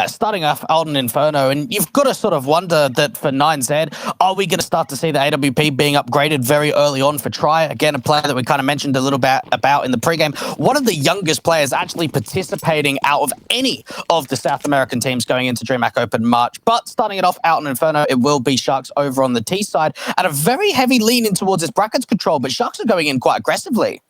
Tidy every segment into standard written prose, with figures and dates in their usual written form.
Starting off Alden Inferno, and you've got to sort of wonder that for 9Z, are we going to start to see the AWP being upgraded very early on for Try? Again, a player that we kind of mentioned a little bit about in the pregame. One of the youngest players actually participating out of any of the South American teams going into DreamHack Open March. But starting it off out in Inferno, it will be Sharks over on the T side, and a very heavy lean in towards his brackets control, but Sharks are going in quite aggressively.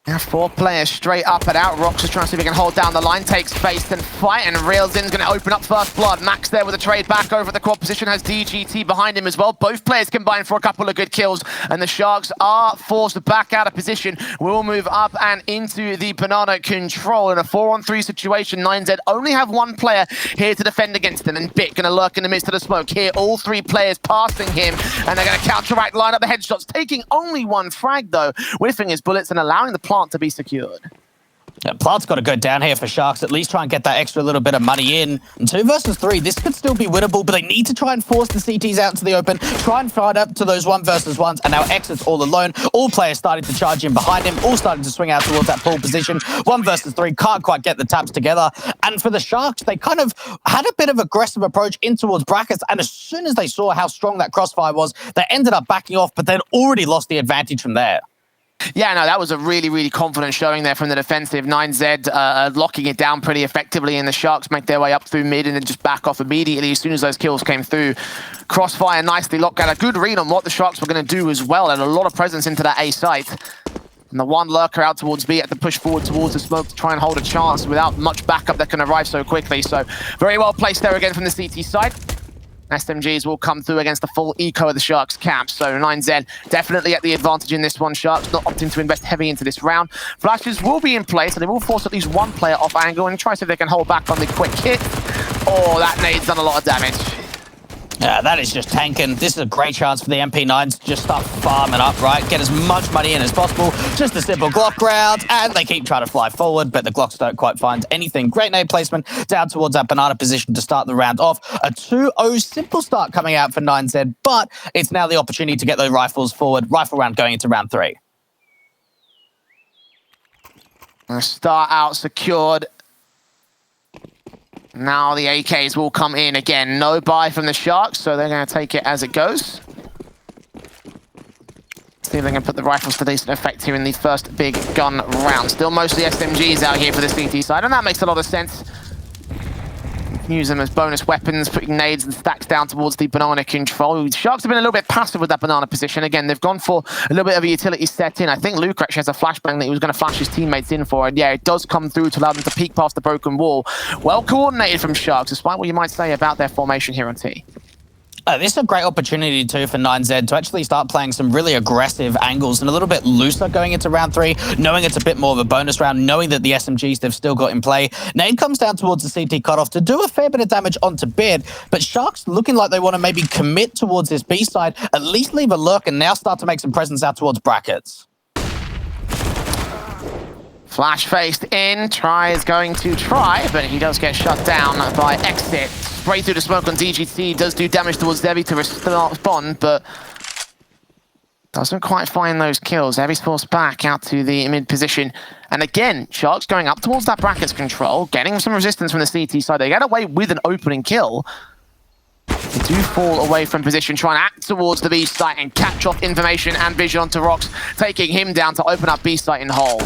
Yeah, 4 players straight up and out. Rox is trying to see if he can hold down the line, takes face and fight, and reels in, going to open up first blood. Max there with a trade back over at the quad position, has DGT behind him as well. Both players combined for a couple of good kills, and the Sharks are forced back out of position. We'll move up and into the banana control in a 4-on-3 situation. 9Z only have 1 player here to defend against them, and Bit going to lurk in the midst of the smoke. Here, all 3 players passing him, and they're going to counteract, line up the headshots, taking only 1 frag though, whiffing his bullets and allowing the plant to be secured. Yeah, Plant's got to go down here for Sharks, at least try and get that extra little bit of money in. And 2 versus 3, this could still be winnable, but they need to try and force the CTs out to the open, try and fight up to those 1 versus 1s, and now Exit's all alone. All players starting to charge in behind him, all starting to swing out towards that pull position. 1 versus 3, can't quite get the taps together. And for the Sharks, they kind of had a bit of aggressive approach in towards brackets, and as soon as they saw how strong that crossfire was, they ended up backing off, but they'd already lost the advantage from there. Yeah, no, that was a really, really confident showing there from the defensive. 9Z locking it down pretty effectively, and the Sharks make their way up through mid and then just back off immediately as soon as those kills came through. Crossfire nicely locked out. A good read on what the Sharks were going to do as well, and a lot of presence into that A site. And the 1 lurker out towards B at the push forward towards the smoke to try and hold a chance without much backup that can arrive so quickly. So very well placed there again from the CT side. SMGs will come through against the full eco of the Sharks camp. So 9Z definitely at the advantage in this one. Sharks not opting to invest heavy into this round. Flashes will be in place, so they will force at least 1 player off angle and try to see if they can hold back on the quick hit. Oh, that nade's done a lot of damage. Yeah, that is just tanking. This is a great chance for the MP9s to just start farming up, right? Get as much money in as possible. Just a simple Glock round, and they keep trying to fly forward, but the Glocks don't quite find anything. Great nade placement down towards that banana position to start the round off. A 2-0 simple start coming out for 9Z, but it's now the opportunity to get those rifles forward. Rifle round going into round 3. Start out secured. Now the AKs will come in again. No buy from the Sharks, so they're going to take it as it goes. See if they can put the rifles to decent effect here in the first big gun round. Still mostly SMGs out here for the CT side, and that makes a lot of sense. Use them as bonus weapons, putting nades and stacks down towards the banana control. Sharks have been a little bit passive with that banana position. Again, they've gone for a little bit of a utility set in. I think Luke actually has a flashbang that he was going to flash his teammates in for. And yeah, it does come through to allow them to peek past the broken wall. Well coordinated from Sharks, despite what you might say about their formation here on T. This is a great opportunity too for 9Z to actually start playing some really aggressive angles and a little bit looser going into round 3, knowing it's a bit more of a bonus round, knowing that the SMGs they've still got in play. Nade comes down towards the CT cutoff to do a fair bit of damage onto Bid, but Sharks looking like they want to maybe commit towards this B side, at least leave a lurk and now start to make some presence out towards brackets. Flash faced in, Try is going to try, but he does get shut down by Exit. Spray through the smoke on DGT, does do damage towards Devi to respond, but doesn't quite find those kills. Devi's forced back out to the mid position. And again, Sharks going up towards that brackets control, getting some resistance from the CT side. They get away with an opening kill. They do fall away from position, trying to act towards the B site and catch off information and vision onto Rox, taking him down to open up B site in hole.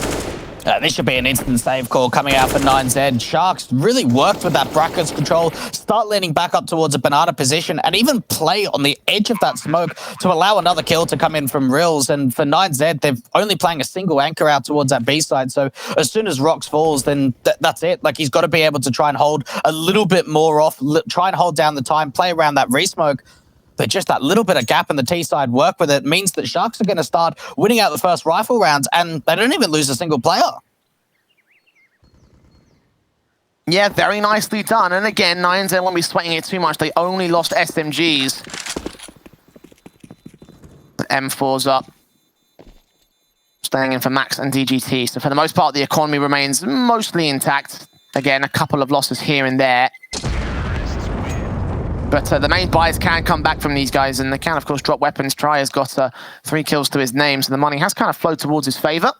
This should be an instant save call coming out for 9Z. Sharks really worked with that brackets control, start leaning back up towards a banana position, and even play on the edge of that smoke to allow another kill to come in from Rills. And for 9Z, they're only playing a single anchor out towards that B side. So as soon as Rox falls, then that's it. Like, he's got to be able to try and hold a little bit more off, try and hold down the time, play around that resmoke. But just that little bit of gap in the T side work with it means that Sharks are going to start winning out the first rifle rounds, and they don't even lose a single player. Yeah, very nicely done. And again, 9Z won't be sweating it too much. They only lost SMGs. The M4's up. Staying in for Max and DGT. So for the most part, the economy remains mostly intact. Again, a couple of losses here and there. But the main buys can come back from these guys, and they can, of course, drop weapons. Try has got 3 kills to his name, so the money has kind of flowed towards his favor.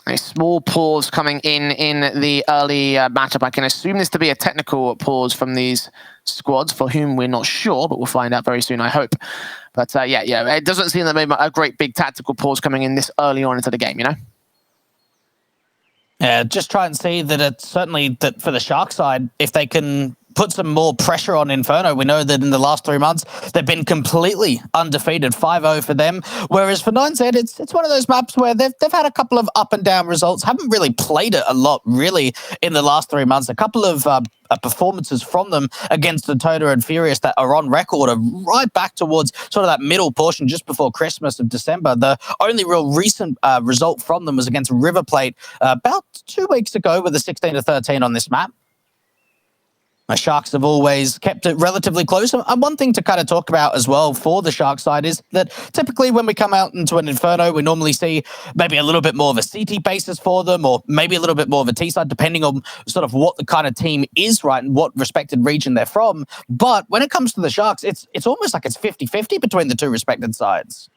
A small pause coming in the early matchup. I can assume this to be a technical pause from these squads, for whom we're not sure, but we'll find out very soon, I hope. But yeah, it doesn't seem that maybe a great big tactical pause coming in this early on into the game, you know? Yeah, just try and see that it's certainly that for the Shark side, if they can put some more pressure on Inferno. We know that in the last 3 months, they've been completely undefeated, 5-0 for them. Whereas for 9Z, it's one of those maps where they've had a couple of up and down results, haven't really played it a lot, really, in the last 3 months. A couple of performances from them against the Tota and Furious that are on record are right back towards sort of that middle portion just before Christmas of December. The only real recent result from them was against River Plate about 2 weeks ago with a 16-13 on this map. The Sharks have always kept it relatively close. And one thing to kind of talk about as well for the Shark side is that typically when we come out into an Inferno, we normally see maybe a little bit more of a CT basis for them, or maybe a little bit more of a T side, depending on sort of what the kind of team is, right, and what respected region they're from. But when it comes to the Sharks, it's almost like it's 50-50 between the two respected sides.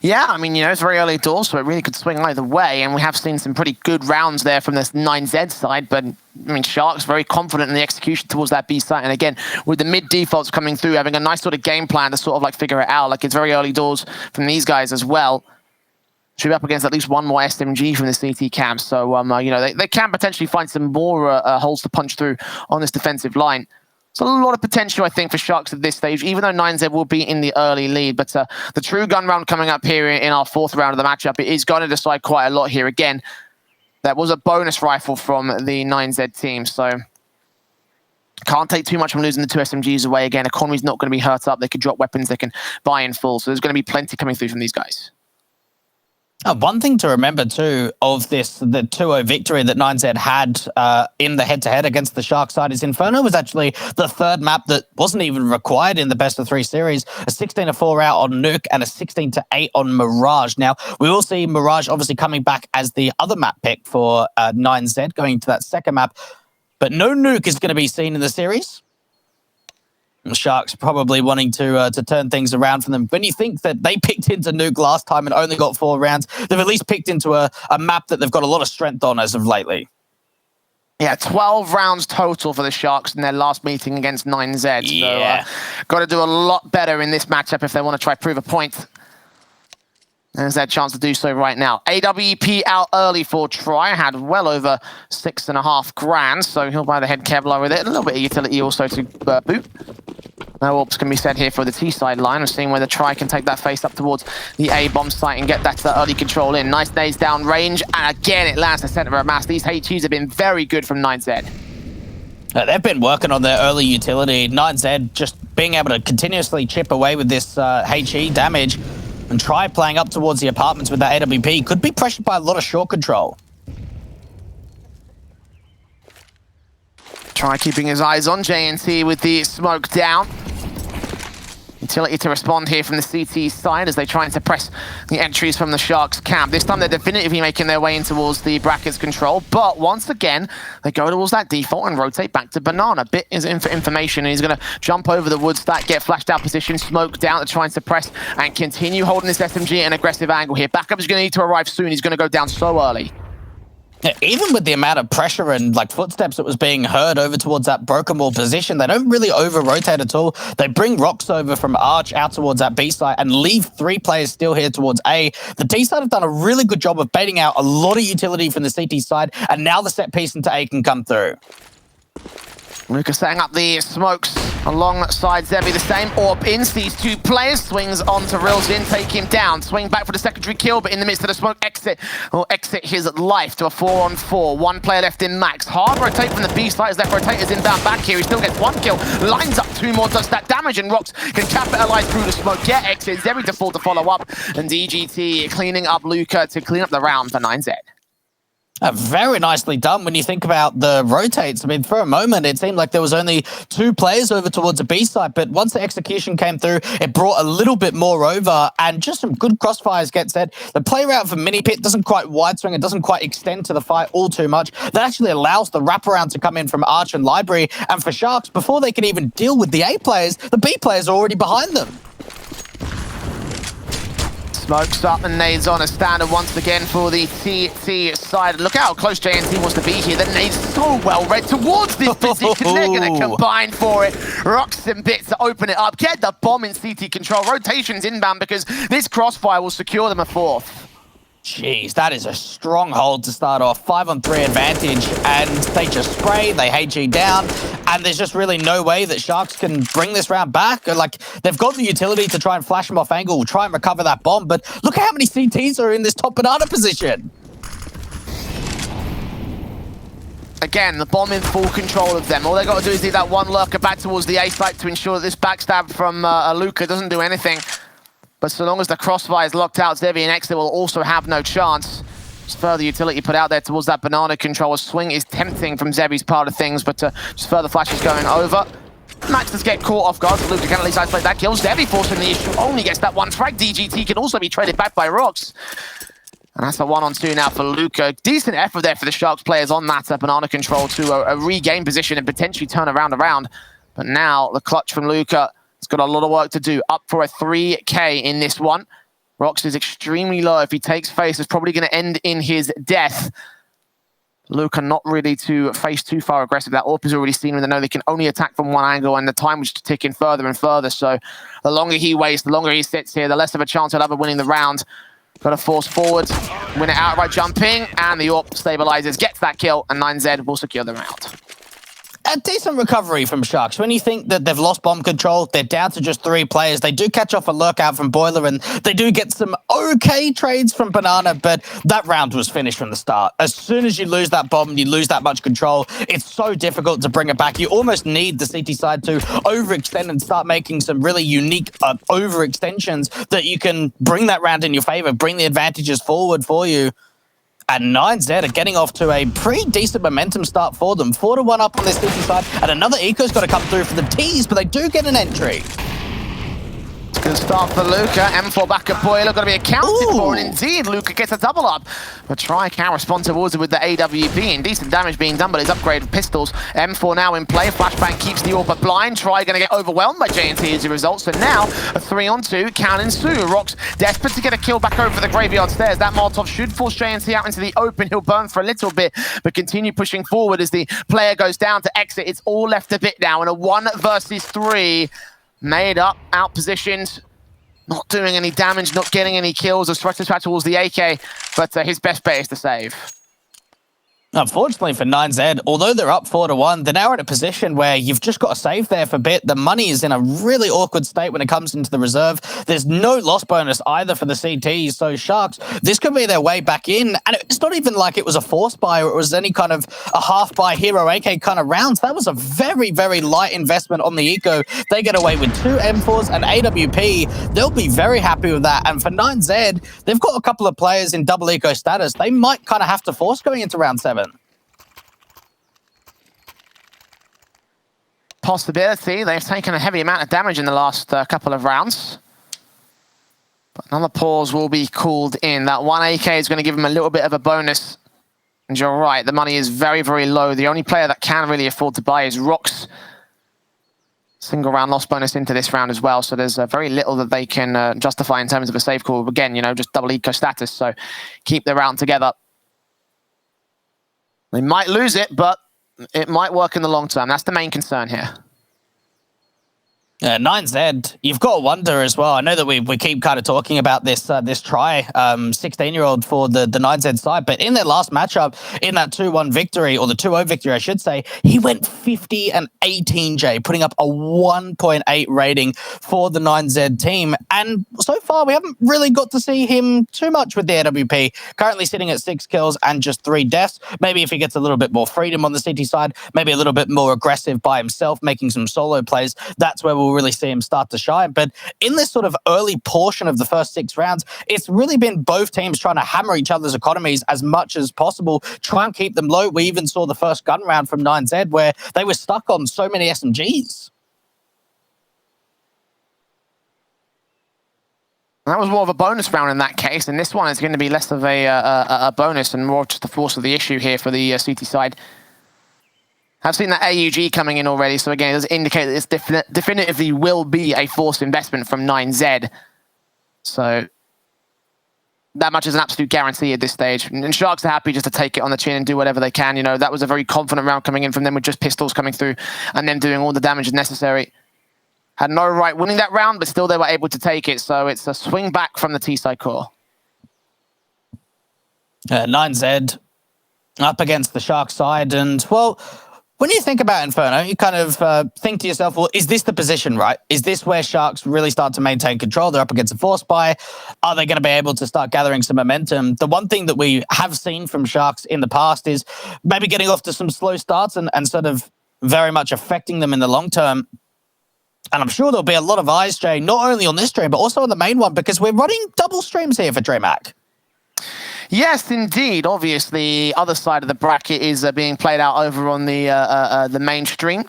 Yeah, I mean, you know, it's very early doors, so it really could swing either way, and we have seen some pretty good rounds there from this 9Z side, but, I mean, Sharks very confident in the execution towards that B site, and again, with the mid defaults coming through, having a nice sort of game plan to sort of, like, figure it out, like, it's very early doors from these guys as well. Should be up against at least one more SMG from the CT camp, so, you know, they can potentially find some more holes to punch through on this defensive line. So a lot of potential, I think, for Sharks at this stage, even though 9Z will be in the early lead. But the true gun round coming up here in our fourth round of the matchup, it is going to decide quite a lot here. Again, that was a bonus rifle from the 9Z team, so can't take too much from losing the two SMGs away. Again, economy's not going to be hurt up. They can drop weapons, they can buy in full. So there's going to be plenty coming through from these guys. One thing to remember, too, of the 2-0 victory that 9Z had in the head-to-head against the Shark side is Inferno was actually the third map that wasn't even required in the best-of-3 series. A 16-4 out on Nuke and a 16-8 on Mirage. Now, we will see Mirage obviously coming back as the other map pick for 9Z going into that second map. But no Nuke is going to be seen in the series. The Sharks probably wanting to turn things around for them. When you think that they picked into Nuke last time and only got 4 rounds, they've at least picked into a map that they've got a lot of strength on as of lately. Yeah, 12 rounds total for the Sharks in their last meeting against 9Z. Yeah. So got to do a lot better in this matchup if they want to try prove a point. There's their chance to do so right now. AWP out early for Try. Had well over 6.5 grand, so he'll buy the head Kevlar with it. A little bit of utility also to boot. No AWPs can be said here for the T side line. We're seeing whether Try can take that face up towards the A bomb site and get that early control in. Nice nades down range, and again it lands the center of mass. These HEs have been very good from 9Z. They've been working on their early utility. 9Z just being able to continuously chip away with this HE damage and Try playing up towards the apartments with that AWP could be pressured by a lot of short control. Try keeping his eyes on JNT with the smoke down. Utility to respond here from the CT side as they try and suppress the entries from the Sharks camp. This time they're definitively making their way in towards the brackets control, but once again, they go towards that default and rotate back to Banana. Bit is in for information, and he's going to jump over the wood stack, get flashed out position, smoke down to try and suppress and continue holding this SMG at an aggressive angle here. Backup is going to need to arrive soon. He's going to go down so early. Yeah, even with the amount of pressure and like footsteps that was being heard over towards that broken wall position, they don't really over-rotate at all. They bring rocks over from Arch out towards that B site and leave 3 players still here towards A. The T side have done a really good job of baiting out a lot of utility from the CT side, and now the set piece into A can come through. Lucas setting up the smokes alongside Zebi. The same orb in, sees 2 players, swings on to Rilzin, take him down, swing back for the secondary kill, but in the midst of the smoke, exit his life to a 4-on-4. 1 player left in max. Hard rotate from the B side as left rotators inbound back here. He still gets 1 kill, lines up 2 more, does that damage, and Rocks can capitalize through the smoke, get exit. Zebi to fall to follow up, and DGT cleaning up Luca to clean up the round for 9Z. Very nicely done when you think about the rotates. I mean, for a moment, it seemed like there was only 2 players over towards the B side, but once the execution came through, it brought a little bit more over, and just some good crossfires get set. The play route for Mini Pit doesn't quite wide swing, it doesn't quite extend to the fight all too much. That actually allows the wraparound to come in from Arch and Library, and for Sharks, before they can even deal with the A players, the B players are already behind them. Smokes up and nades on a standard once again for the TT side. Look how close JNT wants to be here. The nade's so well read towards this position. They're going to combine for it. Rocks and Bits to open it up. Get the bomb in CT control. Rotations inbound because this crossfire will secure them a fourth. Jeez, that is a stronghold to start off. 5-on-3 advantage, and they just spray, they HG down, and there's just really no way that Sharks can bring this round back. Like, they've got the utility to try and flash them off angle, try and recover that bomb, but look at how many CTs are in this top banana position. Again, the bomb in full control of them. All they got to do is leave that one lurker back towards the A site to ensure that this backstab from Luca doesn't do anything. But so long as the crossfire is locked out, Zevi and Exeter will also have no chance. Just further utility put out there towards that banana control. A swing is tempting from Zevi's part of things, but just further flashes going over. Max does get caught off guard, so Luca can at least isolate that kill. Zevi forcing the issue, only gets that one frag. DGT can also be traded back by Rocks. And that's a 1-on-2 now for Luca. Decent effort there for the Sharks players on that banana control to regain position and potentially turn around. But now the clutch from Luca. He's got a lot of work to do. Up for a 3K in this one. Rox is extremely low. If he takes face, it's probably going to end in his death. Luca not really to face too far aggressive. That AWP is already seen when they know they can only attack from one angle, and the time was ticking further and further. So the longer he waits, the longer he sits here, the less of a chance he'll have of winning the round. Got to force forward, win it outright jumping, and the AWP stabilizes, gets that kill, and 9Z will secure the round. A decent recovery from Sharks. When you think that they've lost bomb control, they're down to just 3 players. They do catch off a lurk out from Boiler, and they do get some okay trades from Banana, but that round was finished from the start. As soon as you lose that bomb and you lose that much control, it's so difficult to bring it back. You almost need the CT side to overextend and start making some really unique overextensions that you can bring that round in your favor, bring the advantages forward for you. And 9Z are getting off to a pretty decent momentum start for them. 4-1 up on this CT side, and another Eco's got to come through for the T's, but they do get an entry. Good start for Luca. M4 back at Boiler, got to be accounted for, and indeed Luca gets a double up. But Try can respond towards it with the AWP, and decent damage being done by his upgraded pistols. M4 now in play. Flashbang keeps the AWP blind. Try going to get overwhelmed by JNT as a result. So now a 3-on-2 can ensue. Rocks desperate to get a kill back over the graveyard stairs. That Molotov should force JNT out into the open. He'll burn for a little bit, but continue pushing forward as the player goes down to exit. It's all left a bit now in a 1 versus 3. Made up, out-positioned, not doing any damage, not getting any kills. A stretch towards the AK, but his best bet is to save. Unfortunately for 9Z, although they're up 4-1, they're now in a position where you've just got to save there for a bit. The money is in a really awkward state when it comes into the reserve. There's no loss bonus either for the CTs, so Sharks, this could be their way back in. And it's not even like it was a force buy or it was any kind of a half buy hero AK kind of rounds. That was a very, very light investment on the Eco. They get away with 2 M4s and AWP. They'll be very happy with that. And for 9Z, they've got a couple of players in double Eco status. They might kind of have to force going into round 7. Possibility. They've taken a heavy amount of damage in the last couple of rounds. But another pause will be called in. That 1 AK is going to give them a little bit of a bonus. And you're right, the money is very, very low. The only player that can really afford to buy is Rox. Single round loss bonus into this round as well. So there's very little that they can justify in terms of a save call. Again, you know, just double eco status. So keep the round together. They might lose it, but it might work in the long term. That's the main concern here. 9Z, you've got to wonder as well. I know that we keep kind of talking about this this Try 16-year-old for the 9Z side, but in their last matchup, in that 2-1 victory, or the 2-0 victory, I should say, he went 50 and 18, Jay, putting up a 1.8 rating for the 9Z team. And so far, we haven't really got to see him too much with the AWP. Currently sitting at 6 kills and just 3 deaths. Maybe if he gets a little bit more freedom on the CT side, maybe a little bit more aggressive by himself, making some solo plays, that's where we'll really see him start to shine. But in this sort of early portion of the first 6 rounds, it's really been both teams trying to hammer each other's economies as much as possible, try and keep them low. We even saw the first gun round from 9Z where they were stuck on so many SMGs. That was more of a bonus round in that case, and this one is going to be less of a bonus and more just the force of the issue here for the CT side. I've seen that AUG coming in already, so again, it does indicate that this definitively will be a forced investment from 9Z. So that much is an absolute guarantee at this stage. And Sharks are happy just to take it on the chin and do whatever they can. You know, that was a very confident round coming in from them with just pistols coming through and then doing all the damage necessary. Had no right winning that round, but still they were able to take it. So it's a swing back from the T-side core. 9Z up against the Shark side. And, well, when you think about Inferno, you kind of think to yourself, well, is this the position, right? Is this where Sharks really start to maintain control? They're up against a force buy. Are they going to be able to start gathering some momentum? The one thing that we have seen from Sharks in the past is maybe getting off to some slow starts and sort of very much affecting them in the long term. And I'm sure there'll be a lot of eyes, Jay, not only on this stream, but also on the main one, because we're running double streams here for DreamHack. Yes, indeed. Obviously, other side of the bracket is being played out over on the mainstream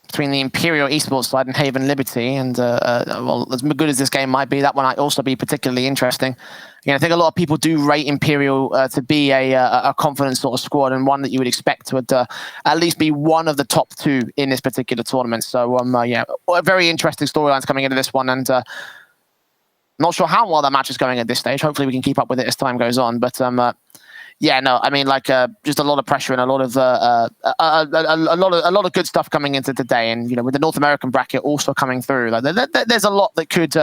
between the Imperial Esports side and Haven Liberty. And, well, as good as this game might be, that one might also be particularly interesting. You know, I think a lot of people do rate Imperial to be a confident sort of squad and one that you would expect to at least be one of the top two in this particular tournament. So, yeah, very interesting storylines coming into this one. And not sure how well that match is going at this stage. Hopefully we can keep up with it as time goes on. But yeah, no, I mean, like just a lot of pressure and a lot of good stuff coming into today. And you know, with the North American bracket also coming through, like, there's a lot that could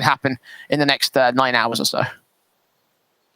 happen in the next 9 hours or so.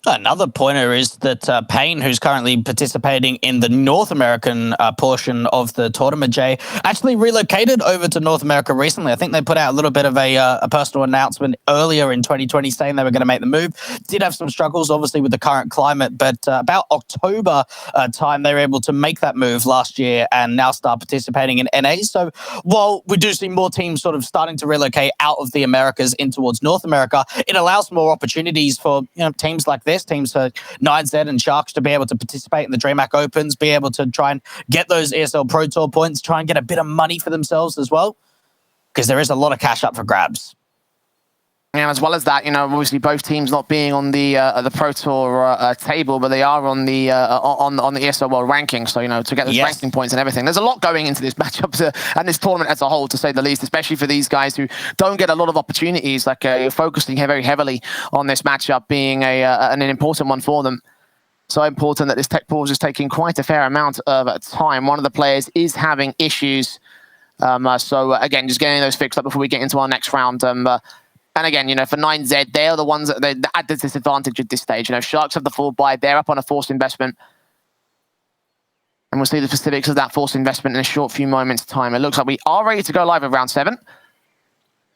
Another pointer is that Payne, who's currently participating in the North American portion of the tournament, Jay, actually relocated over to North America recently. I think they put out a little bit of a personal announcement earlier in 2020 saying they were going to make the move. Did have some struggles, obviously, with the current climate, but about October time, they were able to make that move last year and now start participating in NA. So while we do see more teams sort of starting to relocate out of the Americas in towards North America, it allows more opportunities for teams like this. Teams for 9Z and Sharks to be able to participate in the DreamHack Opens, be able to try and get those ESL Pro Tour points, try and get a bit of money for themselves as well, because there is a lot of cash up for grabs. And as well as that, obviously both teams not being on the Pro Tour table, but they are on the ESL World Ranking. So to get those ranking points and everything, there's a lot going into this matchup and this tournament as a whole, to say the least. Especially for these guys who don't get a lot of opportunities, like focusing very heavily on this matchup being an important one for them. So important that this tech pause is taking quite a fair amount of time. One of the players is having issues. So again, just getting those fixed up before we get into our next round. And again, for 9Z, they're the ones that they're at the disadvantage at this stage. Sharks have the full buy. They're up on a forced investment. And we'll see the specifics of that forced investment in a short few moments' time. It looks like we are ready to go live at round 7.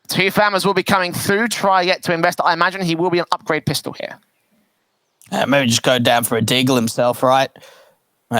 2 farmers will be coming through. Try yet to invest. I imagine he will be an upgrade pistol here. Maybe just go down for a deagle himself, right?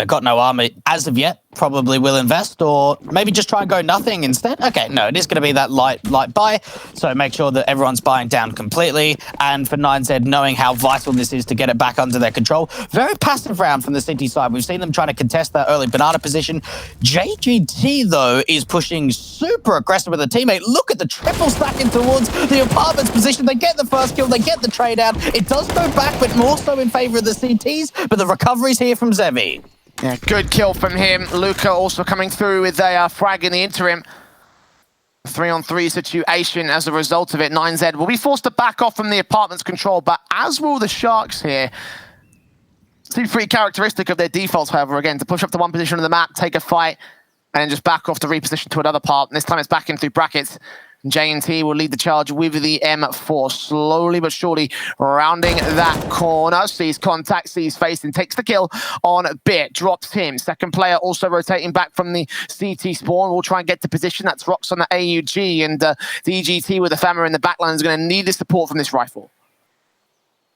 Got no armor as of yet. Probably will invest, or maybe just try and go nothing instead. Okay, no, it is going to be that light buy. So make sure that everyone's buying down completely. And for 9Z, knowing how vital this is to get it back under their control. Very passive round from the City side. We've seen them trying to contest that early banana position. JGT, though, is pushing super aggressive with a teammate. Look at the triple stacking towards the apartment's position. They get the first kill. They get the trade out. It does go back, but more so in favor of the CTs. But the recovery's here from Zevi. Yeah, good kill from him. Luca also coming through with a frag in the interim. 3-on-3 situation as a result of it. 9Z will be forced to back off from the apartment's control, but as will the Sharks here. It's pretty characteristic of their defaults, however, again, to push up to one position on the map, take a fight, and then just back off to reposition to another part. And this time it's back in through brackets. J&T will lead the charge with the M4, slowly but surely rounding that corner. Sees contact, sees face, and takes the kill on Bit. Drops him. Second player also rotating back from the CT spawn. We'll try and get to position. That's Rox on the AUG, and DGT with the Fammer in the backline is going to need the support from this rifle.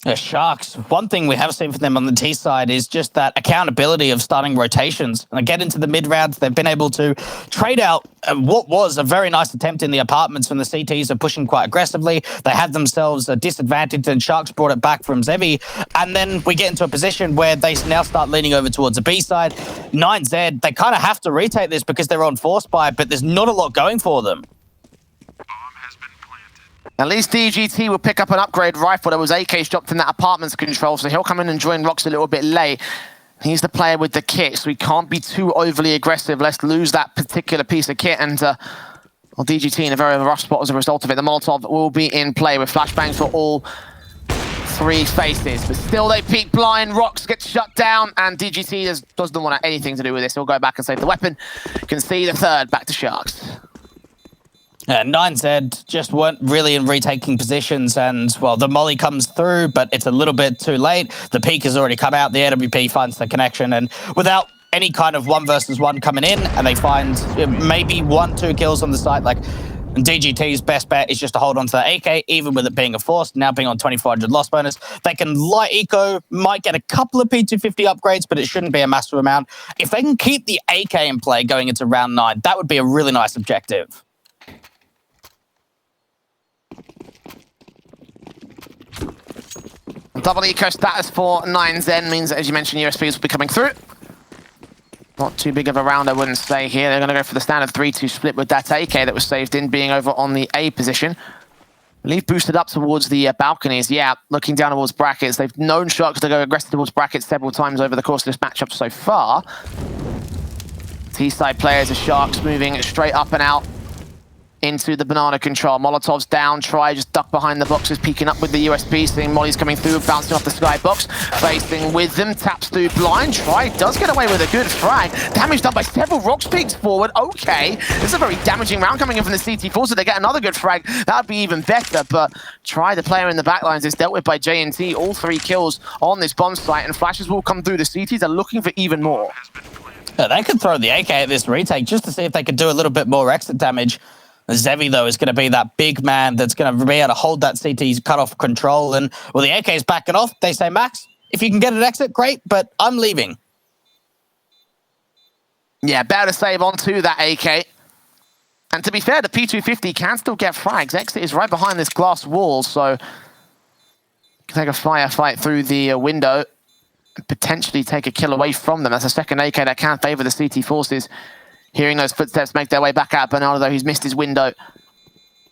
The Sharks, one thing we have seen from them on the T side is just that accountability of starting rotations. And I get into the mid-rounds, they've been able to trade out what was a very nice attempt in the apartments when the CTs are pushing quite aggressively. They had themselves a disadvantage, and Sharks brought it back from Zevi. And then we get into a position where they now start leaning over towards the B side. 9Z, they kind of have to retake this because they're on force buy, but there's not a lot going for them. At least DGT will pick up an upgrade rifle. There was AKs dropped in that apartment's control, so he'll come in and join Rox a little bit late. He's the player with the kit, so he can't be too overly aggressive. Let's lose that particular piece of kit, and well, DGT in a very rough spot as a result of it. The Molotov will be in play with flashbangs for all 3 faces, but still they peek blind. Rox gets shut down, and DGT doesn't want anything to do with this. He'll go back and save the weapon. Can see the third back to Sharks. 9Z just weren't really in retaking positions, and, well, the molly comes through, but it's a little bit too late. The peak has already come out. The AWP finds the connection, and without any kind of 1 versus 1 coming in, and they find maybe 1-2 kills on the site, like, DGT's best bet is just to hold on to the AK, even with it being a force, now being on 2400 loss bonus. They can light eco, might get a couple of P250 upgrades, but it shouldn't be a massive amount. If they can keep the AK in play going into round 9, that would be a really nice objective. Double eco status for 9Z means that, as you mentioned, USPs will be coming through. Not too big of a round, I wouldn't say here. They're going to go for the standard 3-2 split with that AK that was saved in, being over on the A position. Leaf boosted up towards the balconies. Yeah, looking down towards brackets. They've known Sharks to go aggressive towards brackets several times over the course of this matchup so far. T-side players of Sharks moving straight up and out into the banana control. Molotov's down. Try just duck behind the boxes, peeking up with the USP, seeing Molly's coming through, bouncing off the skybox, facing with them, taps through blind. Try does get away with a good frag. Damage done by several rocks peeks forward. Okay, this is a very damaging round coming in from the CT4, so they get another good frag. That would be even better, but Try, the player in the backlines, is dealt with by JNT. All 3 kills on this bomb site, and flashes will come through. The CTs are looking for even more. They could throw the AK at this retake just to see if they could do a little bit more exit damage. Zevi, though, is going to be that big man that's going to be able to hold that CT's cut-off control. And, well, the AK is backing off. They say, Max, if you can get an exit, great, but I'm leaving. Yeah, better to save onto that AK. And to be fair, the P250 can still get frags. Exit is right behind this glass wall, so can take a firefight through the window and potentially take a kill away from them. That's a second AK that can favor the CT forces. Hearing those footsteps make their way back out. Bernardo, though, he's missed his window.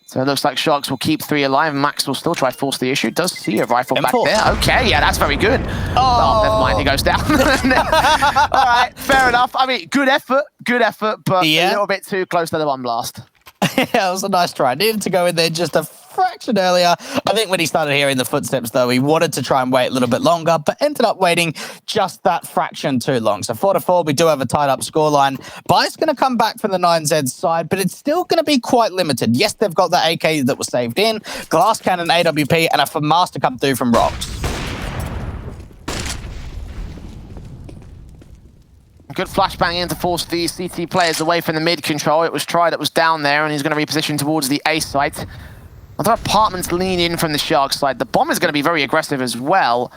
So it looks like Sharks will keep 3 alive. Max will still try to force the issue. Does see a rifle back there. Okay, yeah, that's very good. Oh, never mind, he goes down. All right, fair enough. I mean, good effort, but a little bit too close to the one blast. Yeah, it was a nice try. Needed to go in there just a fraction earlier. I think when he started hearing the footsteps, though, he wanted to try and wait a little bit longer, but ended up waiting just that fraction too long. So 4-4, we do have a tied-up scoreline. Buy's going to come back from the 9Z side, but it's still going to be quite limited. Yes, they've got the AK that was saved in, Glass Cannon, AWP, and a FAMAS to come through from Rox. Good flashbang in to force the CT players away from the mid control. It was Try that was down there, and he's going to reposition towards the A site. Other apartments lean in from the Shark side. The bomb is going to be very aggressive as well.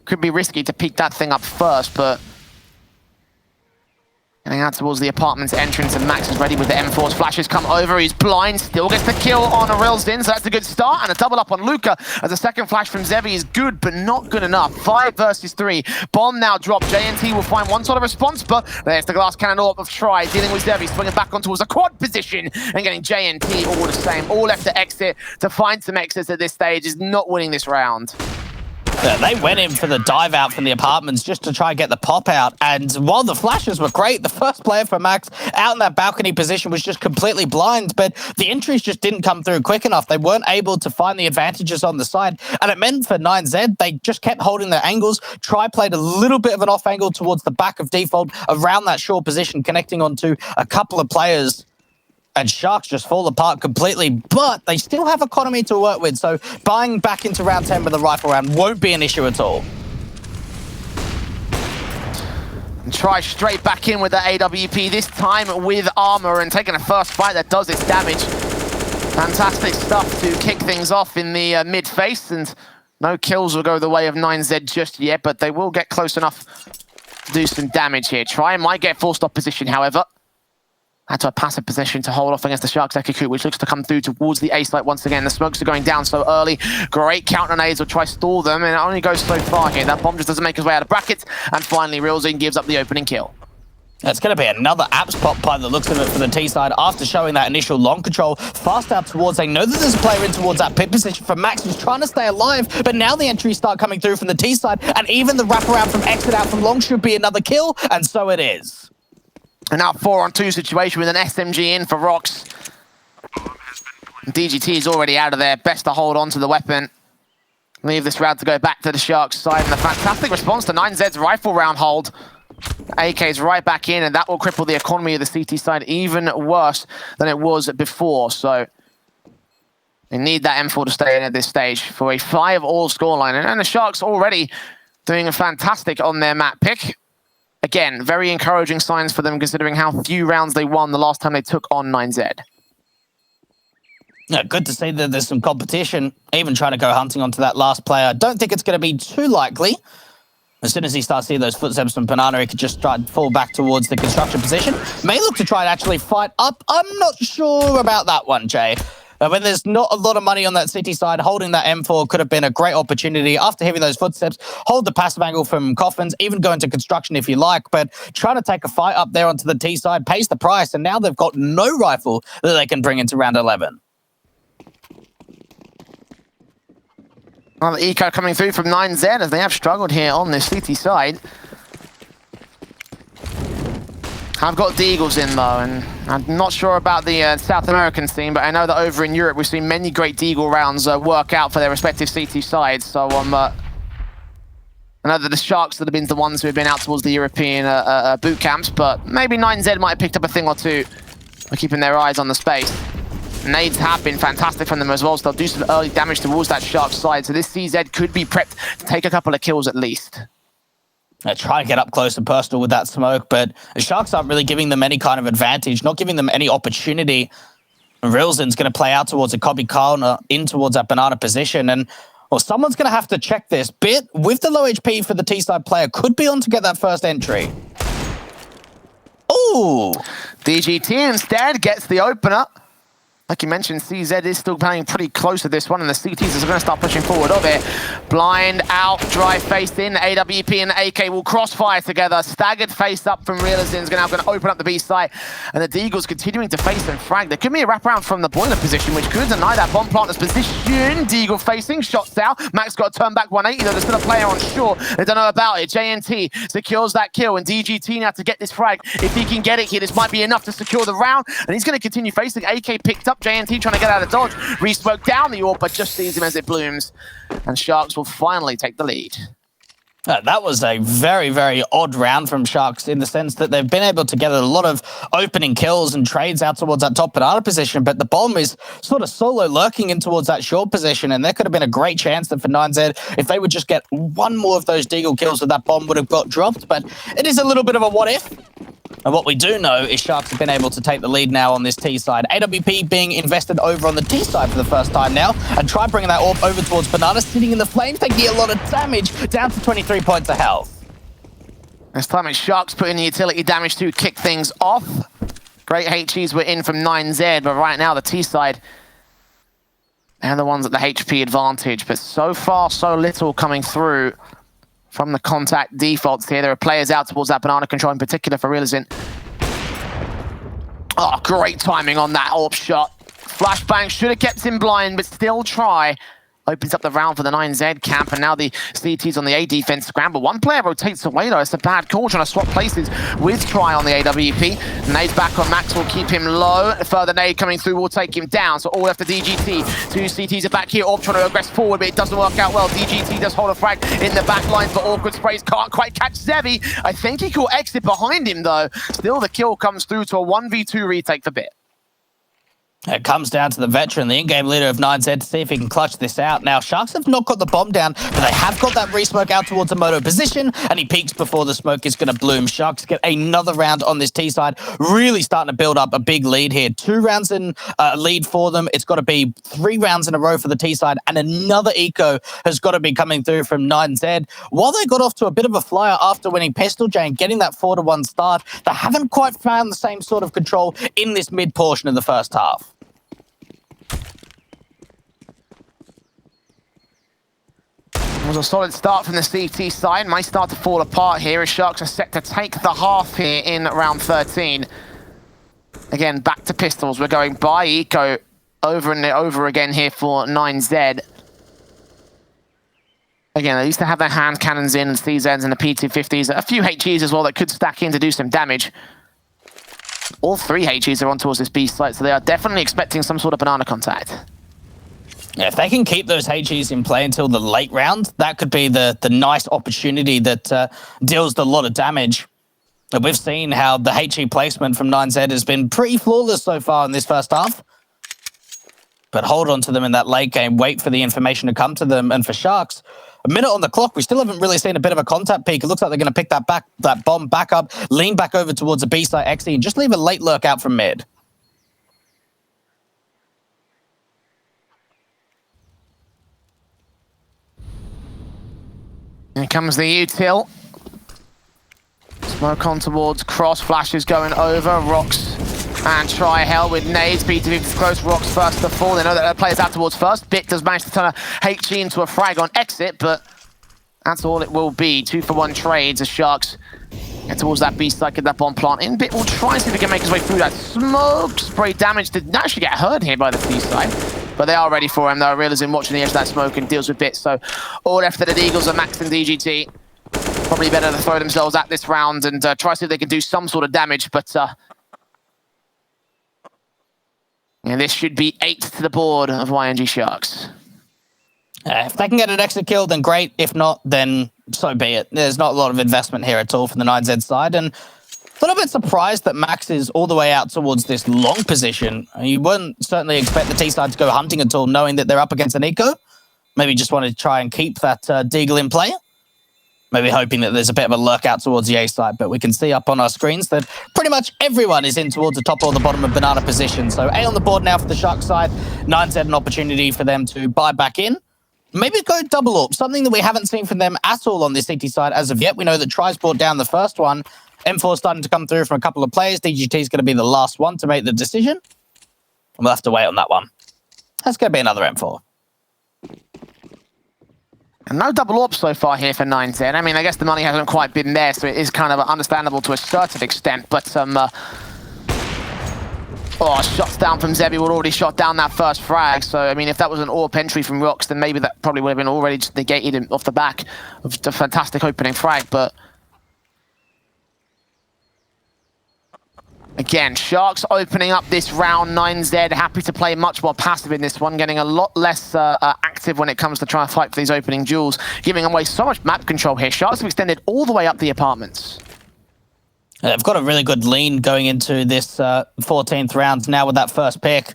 Could be risky to peek that thing up first, but getting out towards the apartment's entrance, and Max is ready with the M4's flashes come over. He's blind, still gets the kill on Arilzin, so that's a good start, and a double up on Luca as a second flash from Zevi is good, but not good enough. 5 versus 3. Bomb now dropped. JNT will find one sort of response, but there's the glass cannon all up of Try, dealing with Zevi, swinging back on towards a quad position, and getting JNT all the same. All left to exit, to find some exits at this stage, is not winning this round. Yeah, they went in for the dive out from the apartments just to try and get the pop out. And while the flashes were great, the first player for Max out in that balcony position was just completely blind. But the entries just didn't come through quick enough. They weren't able to find the advantages on the side. And it meant for 9Z, they just kept holding their angles. Try played a little bit of an off angle towards the back of default around that short position, connecting onto a couple of players. And Sharks just fall apart completely, but they still have economy to work with, so buying back into round 10 with a rifle round won't be an issue at all. And Try straight back in with the AWP, this time with armor, and taking a first fight that does its damage. Fantastic stuff to kick things off in the mid-face, and no kills will go the way of 9Z just yet, but they will get close enough to do some damage here. Try might get forced off position, however. Had to a passive position to hold off against the Sharks Ekaku, which looks to come through towards the A site once again. The smokes are going down so early. Great counter nades will try stall them, and it only goes so far here. That bomb just doesn't make his way out of brackets, and finally Rilzin gives up the opening kill. It's going to be another apps pop by the looks of it for the T side after showing that initial long control. Fast out towards, they know that there's a player in towards that pit position from Max, who's trying to stay alive, but now the entries start coming through from the T side, and even the wraparound from exit out from long should be another kill, and so it is. And now 4-on-2 situation with an SMG in for Rox. DGT is already out of there. Best to hold on to the weapon. Leave this round to go back to the Sharks side, and the fantastic response to 9Z's rifle round hold. AK's right back in, and that will cripple the economy of the CT side even worse than it was before. So they need that M4 to stay in at this stage for a 5-all scoreline. And the Sharks already doing a fantastic on their map pick. Again, very encouraging signs for them considering how few rounds they won the last time they took on 9Z. Yeah, good to see that there's some competition, even trying to go hunting onto that last player. Don't think it's going to be too likely. As soon as he starts seeing those footsteps from Banana, he could just try and fall back towards the construction position. May look to try and actually fight up. I'm not sure about that one, Jay. When there's not a lot of money on that City side, holding that M4 could have been a great opportunity. After hearing those footsteps, hold the passive angle from Coffins, even go into construction if you like, but trying to take a fight up there onto the T side pays the price, and now they've got no rifle that they can bring into round 11. Another eco coming through from 9Z as they have struggled here on the City side. I've got Deagles in though, and I'm not sure about the South American scene, but I know that over in Europe we've seen many great Deagle rounds work out for their respective CT sides. So I know that the Sharks that have been the ones who have been out towards the European boot camps, but maybe 9Z might have picked up a thing or two by keeping their eyes on the space. Nades have been fantastic from them as well, so they'll do some early damage towards that Sharks side. So this CZ could be prepped to take a couple of kills at least. Try and get up close and personal with that smoke, but the Sharks aren't really giving them any kind of advantage, not giving them any opportunity. Rilzen's going to play out towards a Copy Corner, in towards that Banana position, and well, someone's going to have to check this. Bit, with the low HP for the T-side player, could be on to get that first entry. Ooh! DGT instead gets the opener. Like you mentioned, CZ is still playing pretty close to this one, and the CTs are going to start pushing forward of it. Blind out, dry face in. AWP and the AK will crossfire together. Staggered face up from Realizin is now going to open up the B site, and the Deagles continuing to face and frag. There could be a wraparound from the boiler position, which could deny that bomb planter's position. Deagle facing, shots out. Max got to turn back 180, though there's still a player on shore. They don't know about it. JNT secures that kill, and DGT now to get this frag. If he can get it here, this might be enough to secure the round, and he's going to continue facing. AK picked up. JNT trying to get out of dodge. Re-smoke down the AWP, but just sees him as it blooms. And Sharks will finally take the lead. That was a very, very odd round from Sharks in the sense that they've been able to get a lot of opening kills and trades out towards that top Banana position, but the bomb is sort of solo lurking in towards that short position, and there could have been a great chance that for 9Z, if they would just get one more of those Deagle kills, that bomb would have got dropped, but it is a little bit of a what if. And what we do know is Sharks have been able to take the lead now on this T side. AWP being invested over on the T side for the first time now, and try bringing that AWP over towards Banana, sitting in the flames, taking a lot of damage, down to 23 points of health. This time it's Sharks putting the utility damage to kick things off. Great HEs were in from 9Z, but right now the T side, they're the ones at the HP advantage, but so far so little coming through from the contact defaults here. There are players out towards that Banana control, in particular for Realizin. Oh, great timing on that AWP shot. Flashbang should have kept him blind, but still try. Opens up the round for the 9Z camp, and now the CTs on the A defense scramble. One player rotates away though. It's a bad call, trying to swap places with Try on the AWP. Nade back on Max will keep him low. Further nade coming through will take him down. So all left to DGT. Two CTs are back here. Orb trying to aggress forward, but it doesn't work out well. DGT does hold a frag in the back lines, but awkward sprays can't quite catch Zevi. I think he could exit behind him though. Still the kill comes through to a 1v2 retake for Bit. It comes down to the veteran, the in-game leader of 9Z, to see if he can clutch this out. Now, Sharks have not got the bomb down, but they have got that re-smoke out towards a Moto position, and he peeks before the smoke is going to bloom. Sharks get another round on this T side, really starting to build up a big lead here. 2 rounds in lead for them. It's got to be 3 rounds in a row for the T side, and another eco has got to be coming through from 9Z. While they got off to a bit of a flyer after winning Pistol J and getting that 4-1 start, they haven't quite found the same sort of control in this mid portion of the first half. It was a solid start from the CT side. Might start to fall apart here as Sharks are set to take the half here in round 13. Again, back to pistols. We're going by eco over and over again here for 9Z. Again, they used to have their hand cannons in, and CZs and the P250s. A few HEs as well that could stack in to do some damage. All 3 HEs are on towards this B site, so they are definitely expecting some sort of Banana contact. Yeah, if they can keep those HEs in play until the late round, that could be the nice opportunity that deals a lot of damage. And we've seen how the HE placement from 9Z has been pretty flawless so far in this first half. But hold on to them in that late game, wait for the information to come to them. And for Sharks, a minute on the clock, we still haven't really seen a bit of a contact peak. It looks like they're going to pick that bomb back up, lean back over towards the B site XE, and just leave a late lurk out from mid. Here comes the util. Smoke on towards cross, flashes going over, Rocks and try hell with nades. B250 is close, Rocks first to fall. They know that their players out towards first. Bit does manage to turn a HE into a frag on exit, but that's all it will be. 2-for-1 trades as Sharks get towards that B side, get that bomb plant in. Bit will try and see if he can make his way through that smoke. Spray damage did not actually get hurt here by the B side. But they are ready for him, though. Realism watching the edge of that smoke and deals with Bit. So all left for the Eagles are Max and DGT. Probably better to throw themselves at this round and try to see if they can do some sort of damage. But and this should be 8 to the board of YNG Sharks. If they can get an extra kill, then great. If not, then so be it. There's not a lot of investment here at all from the 9Z side. And a little bit surprised that Max is all the way out towards this long position. You wouldn't certainly expect the T side to go hunting at all, knowing that they're up against an eco. Maybe just wanted to try and keep that Deagle in play. Maybe hoping that there's a bit of a lurk out towards the A side, but we can see up on our screens that pretty much everyone is in towards the top or the bottom of banana position. So A on the board now for the Shark side. 9Z an opportunity for them to buy back in. Maybe go double AWP, something that we haven't seen from them at all on this CT side as of yet. We know that Try's brought down the first one. M4 starting to come through from a couple of players. DGT is going to be the last one to make the decision. We'll have to wait on that one. That's going to be another M4. And no double AWP so far here for 9Z. I mean, I guess the money hasn't quite been there, so it is kind of understandable to a certain extent. But shots down from Zebi would already shot down that first frag. So, I mean, if that was an AWP entry from Rocks, then maybe that probably would have been already just negated off the back of the fantastic opening frag. But again, Sharks opening up this round. 9Z happy to play much more passive in this one, getting a lot less active when it comes to trying to fight for these opening duels, giving away so much map control here. Sharks have extended all the way up the apartments. They've got a really good lean going into this 14th round now with that first pick.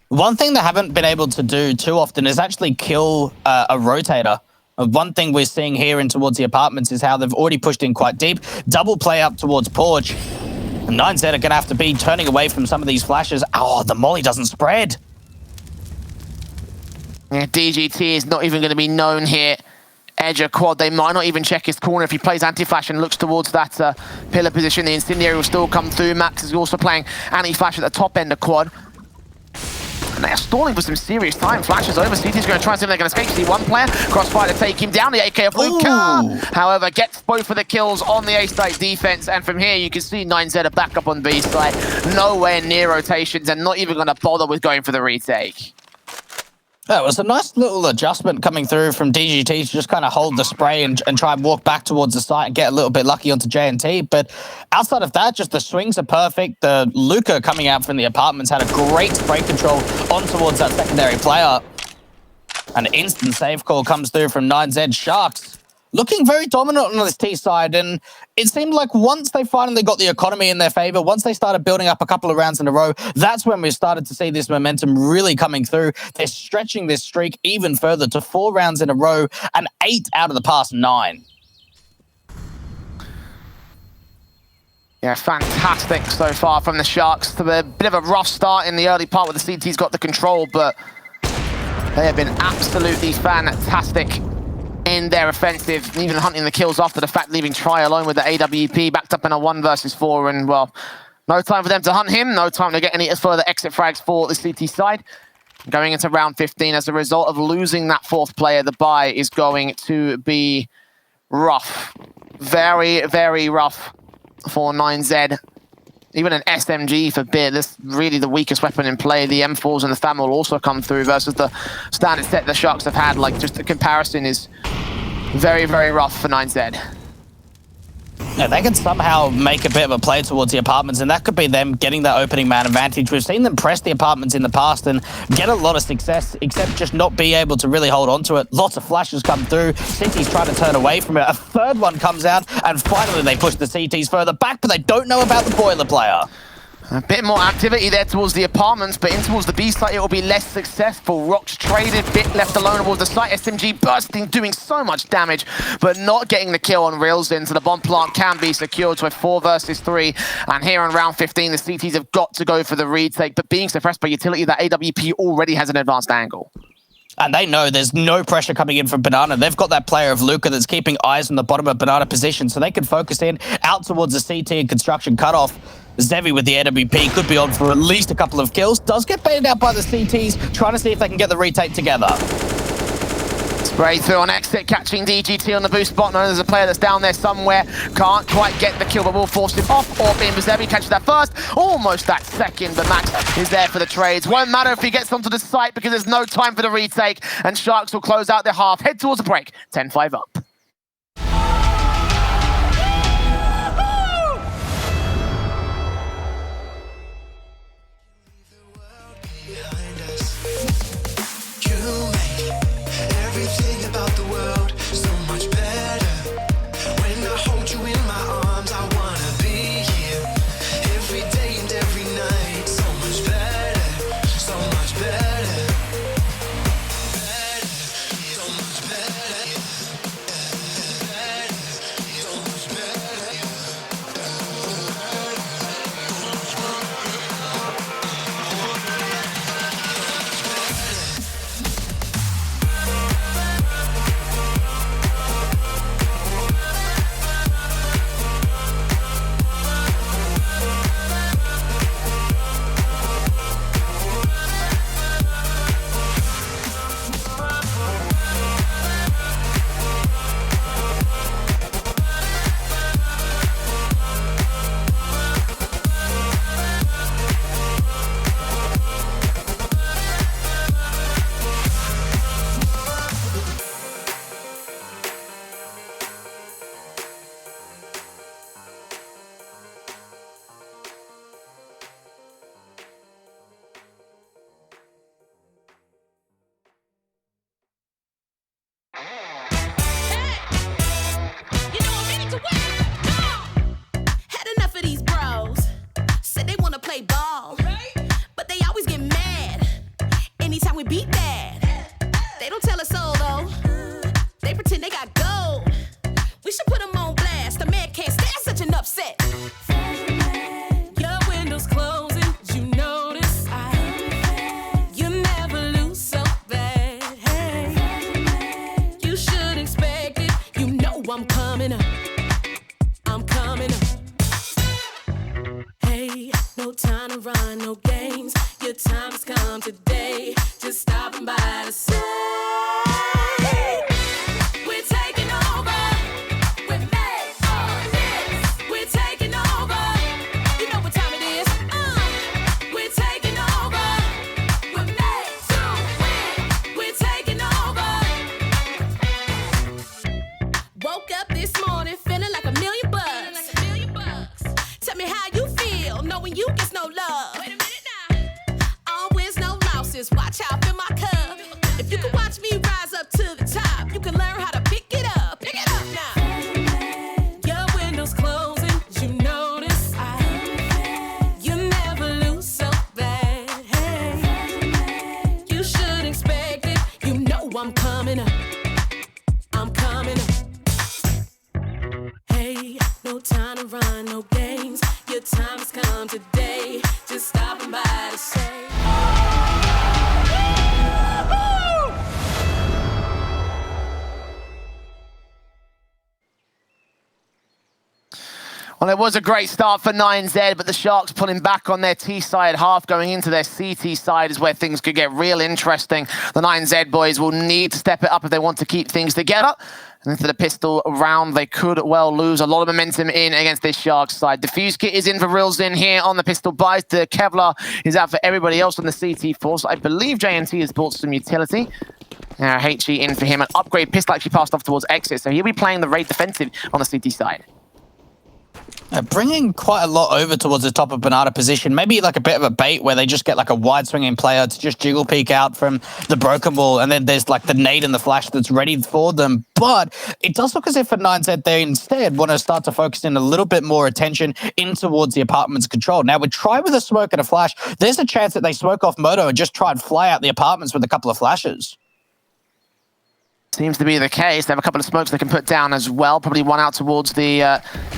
One thing they haven't been able to do too often is actually kill a rotator. One thing we're seeing here in towards the apartments is how they've already pushed in quite deep. Double play up towards Porch. And 9Z are going to have to be turning away from some of these flashes. Oh, the molly doesn't spread. Yeah, DGT is not even going to be known here. Edge or quad, they might not even check his corner if he plays anti-flash and looks towards that pillar position. The incendiary will still come through. Max is also playing anti-flash at the top end of quad. And they are stalling for some serious time. Flashes over. CT's going to try and see if they can escape. See one player. Crossfire to take him down. The AK of Luca. However, gets both of the kills on the A site defense. And from here, you can see 9Z are back up on B side. Nowhere near rotations and not even going to bother with going for the retake. Yeah, it was a nice little adjustment coming through from DGT to just kind of hold the spray and try and walk back towards the site and get a little bit lucky onto JNT. But outside of that, just the swings are perfect. The Luca coming out from the apartments had a great spray control on towards that secondary player. An instant save call comes through from 9Z Sharks. Looking very dominant on this T side, and it seemed like once they finally got the economy in their favor, once they started building up a couple of rounds in a row, that's when we started to see this momentum really coming through. They're stretching this streak even further to 4 rounds in a row and 8 out of the past 9. Yeah, fantastic so far from the Sharks. A bit of a rough start in the early part where the CT's got the control, but they have been absolutely fantastic in their offensive, even hunting the kills after the fact, leaving Try alone with the AWP, backed up in a 1 versus 4, and well, no time for them to hunt him, no time to get any further exit frags for the CT side. Going into round 15, as a result of losing that 4th player, the bye is going to be rough. Very, very rough for 9Z. Even an SMG for Beer, this really the weakest weapon in play. The M4s and the FAM will also come through versus the standard set the Sharks have had. Like, just the comparison is very, very rough for 9Z. Yeah, they could somehow make a bit of a play towards the apartments, and that could be them getting that opening man advantage. We've seen them press the apartments in the past and get a lot of success, except just not be able to really hold on to it. Lots of flashes come through. CT's trying to turn away from it. A third one comes out, and finally they push the CTs further back, but they don't know about the boiler player. A bit more activity there towards the apartments, but in towards the B site it will be less successful. Rocks traded, bit left alone towards the site. SMG bursting, doing so much damage, but not getting the kill on Rilzen, so the bomb plant can be secured to a 4 versus 3. And here on round 15, the CTs have got to go for the retake, but being suppressed by utility, that AWP already has an advanced angle. And they know there's no pressure coming in from Banana. They've got that player of Luca that's keeping eyes on the bottom of Banana position, so they can focus in out towards the CT and construction cutoff. Zevi with the AWP could be on for at least a couple of kills. Does get baited out by the CTs, trying to see if they can get the retake together. Spray through on exit, catching DGT on the boost spot. No, there's a player that's down there somewhere. Can't quite get the kill, but will force him off. Or being Zevi catches that first, almost that second, but Max is there for the trades. Won't matter if he gets onto the site because there's no time for the retake, and Sharks will close out their half, head towards a break, 10-5 up. Well, it was a great start for 9Z, but the Sharks pulling back on their T-side half, going into their CT side is where things could get real interesting. The 9Z boys will need to step it up if they want to keep things together. And then for the pistol round, they could well lose a lot of momentum in against this Sharks side. The fuse kit is in for Rilzen here on the pistol buys. The Kevlar is out for everybody else on the CT force. I believe JNT has bought some utility. HE in for him. An upgrade pistol actually passed off towards exit, so he'll be playing the raid defensive on the CT side. Bringing quite a lot over towards the top of Banana position, maybe like a bit of a bait where they just get like a wide swinging player to just jiggle peek out from the broken wall, and then there's like the nade and the flash that's ready for them. But it does look as if for 9Z they instead want to start to focus in a little bit more attention in towards the apartment's control. Now we try with a smoke and a flash, there's a chance that they smoke off Moto and just try and fly out the apartments with a couple of flashes. Seems to be the case. They have a couple of smokes they can put down as well. Probably one out towards the,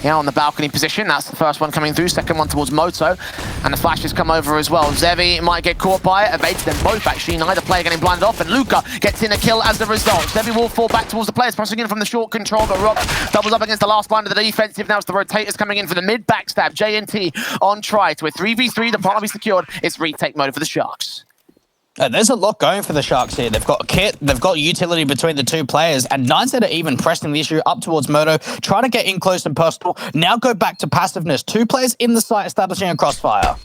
on the balcony position. That's the first one coming through. Second one towards Moto. And the flashes come over as well. Zevi might get caught by it. Evades them both, actually. Neither player getting blinded off. And Luca gets in a kill as a result. Zevi will fall back towards the players, pressing in from the short control. But Rock doubles up against the last line of the defensive. Now it's the rotators coming in for the mid backstab. JNT on try to a 3v3. The partner be secured. It's retake mode for the Sharks. There's a lot going for the Sharks here. They've got kit, they've got utility between the two players, and 9Z are even pressing the issue up towards Moto, trying to get in close and personal. Now go back to passiveness. Two players in the site establishing a crossfire.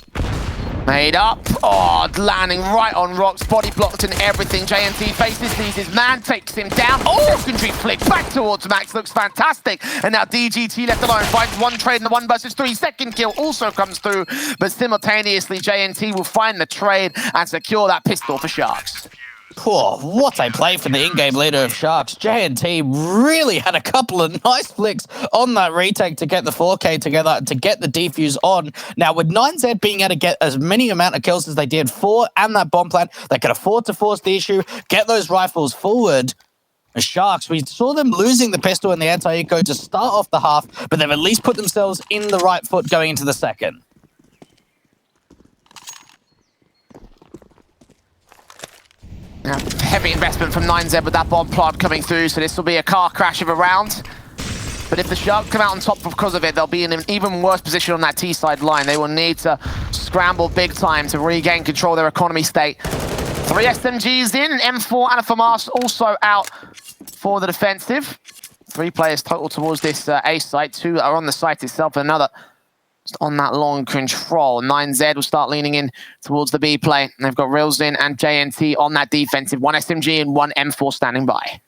Made up. Oh, landing right on Rocks. Body blocked and everything. JNT faces these. His man takes him down. Oh, secondary flick back towards Max. Looks fantastic. And now DGT left alone. Finds one trade in the 1 versus 3. Second kill also comes through. But simultaneously, JNT will find the trade and secure that pistol for Sharks. Oh, what a play from the in-game leader of Sharks. JNT really had a couple of nice flicks on that retake to get the 4K together, to get the defuse on. Now, with 9Z being able to get as many amount of kills as they did, 4 and that bomb plant, they could afford to force the issue, get those rifles forward. The Sharks, we saw them losing the pistol and the anti-eco to start off the half, but they've at least put themselves in the right foot going into the second. Now, heavy investment from 9Z with that bomb plant coming through, so this will be a car crash of a round. But if the Sharks come out on top because of it, they'll be in an even worse position on that T-side line. They will need to scramble big time to regain control of their economy state. 3 SMGs in, and M4 and a FAMAS also out for the defensive. 3 players total towards this A site. 2 are on the site itself, and another on that long control. 9Z will start leaning in towards the B play. And they've got Rilzin and JNT on that defensive. 1 SMG and 1 M4 standing by.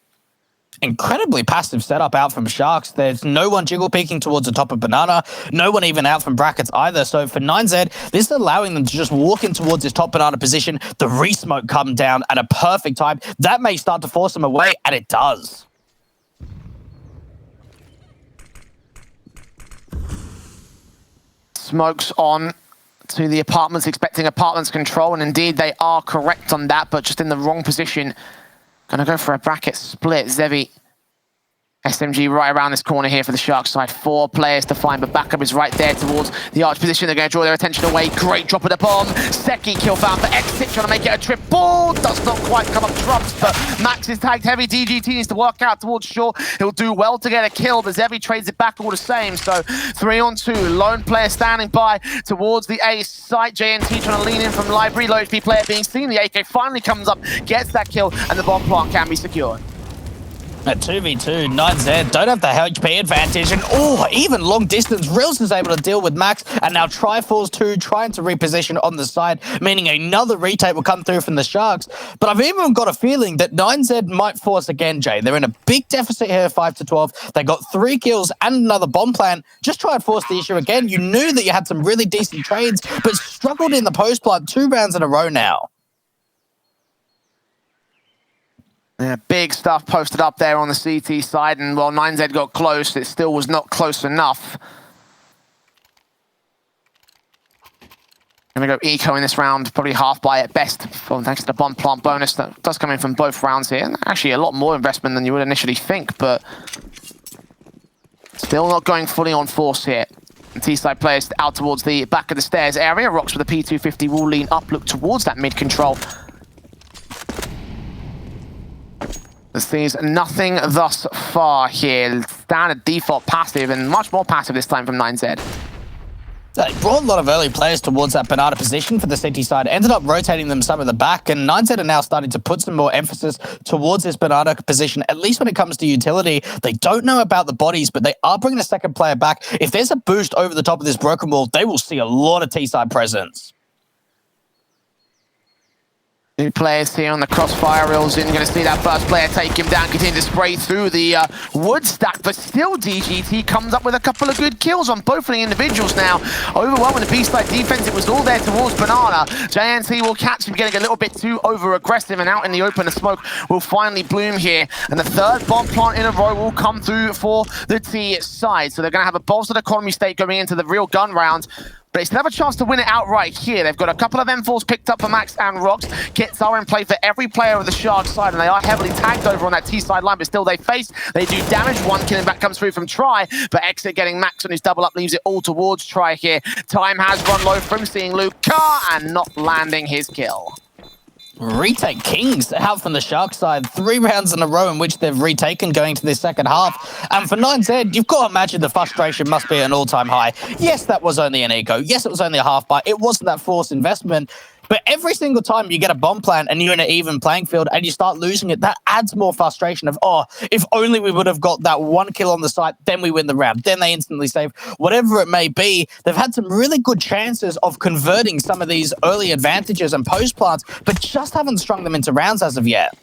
Incredibly passive setup out from Sharks. There's no one jiggle peeking towards the top of Banana. No one even out from brackets either. So for 9Z, this is allowing them to just walk in towards this top Banana position. The re-smoke come down at a perfect time. That may start to force them away, and it does. Smokes on to the apartments, expecting apartments control, and indeed they are correct on that, but just in the wrong position. Gonna go for a bracket split. Zevi, SMG right around this corner here for the Sharks side. 4 players to find, but backup is right there towards the arch position. They're going to draw their attention away. Great drop of the bomb. Seki kill found for Exit, trying to make it a triple. Does not quite come up trumps, but Max is tagged heavy. DGT needs to work out towards Shaw. He'll do well to get a kill, but Zevi trades it back all the same. So 3 on 2. Lone player standing by towards the A site. JNT trying to lean in from library. Low HP player being seen. The AK finally comes up, gets that kill, and the bomb plant can be secured. At 2v2, 9Z don't have the HP advantage, and even long distance, Rills is able to deal with Max, and now Triforce 2 trying to reposition on the side, meaning another retake will come through from the Sharks. But I've even got a feeling that 9Z might force again, Jay. They're in a big deficit here, 5-12. They got 3 kills and another bomb plant. Just try and force the issue again. You knew that you had some really decent trades, but struggled in the post plant 2 rounds in a row now. Yeah, big stuff posted up there on the CT side, and while 9Z got close, it still was not close enough. Gonna go eco in this round, probably half by at best, thanks to the bomb plant bonus that does come in from both rounds here. And actually a lot more investment than you would initially think, but still not going fully on force here. And T-side players out towards the back of the stairs area. Rocks with a P250 will lean up, look towards that mid control. This sees nothing thus far here. Standard default passive, and much more passive this time from 9Z. They brought a lot of early players towards that Banana position for the City side, ended up rotating them some of the back, and 9Z are now starting to put some more emphasis towards this Banana position, at least when it comes to utility. They don't know about the bodies, but they are bringing a second player back. If there's a boost over the top of this broken wall, they will see a lot of T-side presence. Two players here on the crossfire reels in. Going to see that first player take him down, continue to spray through the wood stack, but still DGT comes up with a couple of good kills on both of the individuals now. Overwhelming the B-side defense, it was all there towards Banana. JNT will catch him getting a little bit too over-aggressive, and out in the open, the smoke will finally bloom here. And the third bomb plant in a row will come through for the T side. So they're going to have a bolstered economy state going into the real gun round. But they still have a chance to win it outright here. They've got a couple of M4s picked up for Max and Rox. Kits are in play for every player of the Shark side, and they are heavily tagged over on that T side line, but still they face. They do damage. One killing back comes through from Try, but Exit getting Max on his double up leaves it all towards Try here. Time has run low from seeing Luca and not landing his kill. Retake Kings out from the Shark side. 3 rounds in a row in which they've retaken going to this second half. And for 9Z, you've got to imagine the frustration must be at an all-time high. Yes, that was only an eco. Yes, it was only a half buy. It wasn't that forced investment. But every single time you get a bomb plant and you're in an even playing field and you start losing it, that adds more frustration of, oh, if only we would have got that 1 kill on the site, then we win the round, then they instantly save. Whatever it may be, they've had some really good chances of converting some of these early advantages and post plants, but just haven't strung them into rounds as of yet.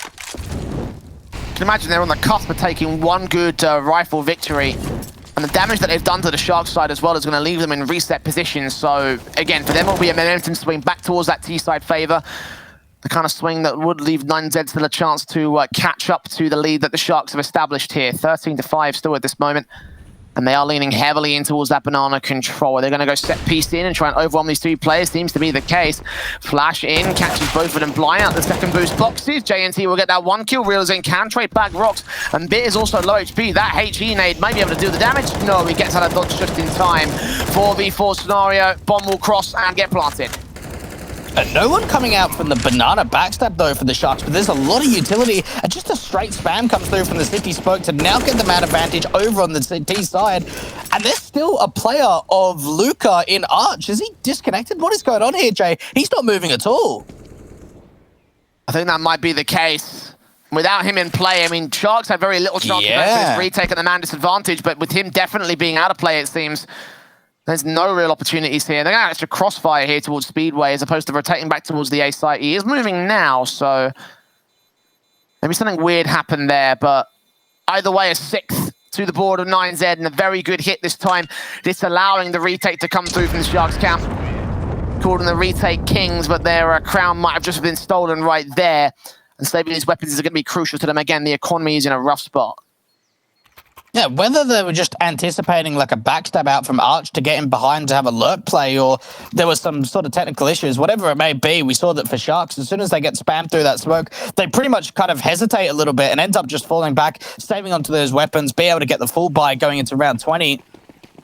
You can imagine they're on the cusp of taking one good rifle victory. And the damage that they've done to the Shark side as well is going to leave them in reset positions. So, again, for them, it'll be a momentum swing back towards that T-side favor. The kind of swing that would leave 9Z still a chance to catch up to the lead that the Sharks have established here. 13-5 still at this moment. And they are leaning heavily in towards that Banana control. They're going to go set piece in and try and overwhelm these 2 players. Seems to be the case. Flash in, catches both of them blind out the second boost boxes. JNT will get that 1 kill. Reels in, can trade back Rox. And Bit is also low HP. That HE nade may be able to do the damage. No, he gets out of dodge just in time. 4v4 scenario. Bomb will cross and get planted. And no one coming out from the Banana backstab, though, for the Sharks, but there's a lot of utility, and just a straight spam comes through from the City Spoke to now get the man advantage over on the T side. And there's still a player of Luca in Arch. Is he disconnected? What is going on here, Jay? He's not moving at all. I think that might be the case. Without him in play, I mean, Sharks had very little chance to go for this retake at the man disadvantage, but with him definitely being out of play, it seems, there's no real opportunities here. They're going to actually crossfire here towards Speedway as opposed to rotating back towards the A site. He is moving now, so maybe something weird happened there, but either way, a 6th to the board of 9Z and a very good hit this time, disallowing the retake to come through from the Sharks camp. Called them the retake kings, but their crown might have just been stolen right there. And saving these weapons is going to be crucial to them. Again, the economy is in a rough spot. Yeah, whether they were just anticipating like a backstab out from Arch to get him behind to have a lurk play, or there was some sort of technical issues, whatever it may be, we saw that for Sharks, as soon as they get spammed through that smoke, they pretty much kind of hesitate a little bit and end up just falling back, saving onto those weapons, be able to get the full buy going into round 20.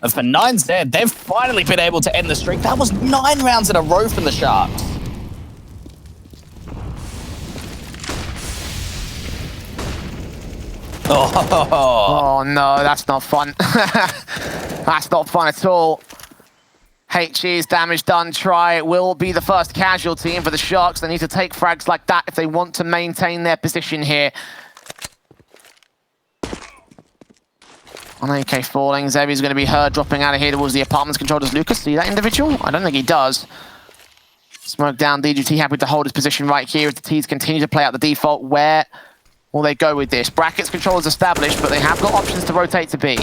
And for 9Z, they've finally been able to end the streak. That was 9 rounds in a row from the Sharks. Oh no, that's not fun. That's not fun at all. HE's damage done. Try will be the first casualty, and for the Sharks, they need to take frags like that if they want to maintain their position here. On AK falling, Zevi's going to be heard dropping out of here towards the apartments control. Does Lucas see that individual? I don't think he does. Smoke down, DGT happy to hold his position right here as the T's continue to play out the default. Where will they go with this? Brackets control is established, but they have got options to rotate to B.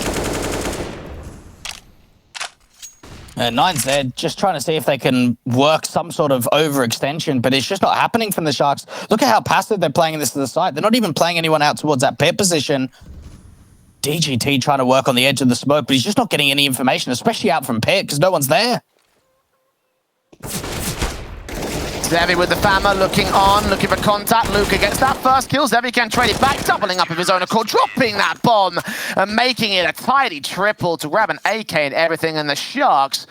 9Z just trying to see if they can work some sort of overextension, but it's just not happening from the Sharks. Look at how passive they're playing this to the site. They're not even playing anyone out towards that pit position. DGT trying to work on the edge of the smoke, but he's just not getting any information, especially out from pit, because no one's there. Zevi with the Fama looking on, looking for contact. Luca gets that first kill. Zevi can trade it back, doubling up of his own accord, dropping that bomb and making it a tidy triple to grab an AK and everything. And the Sharks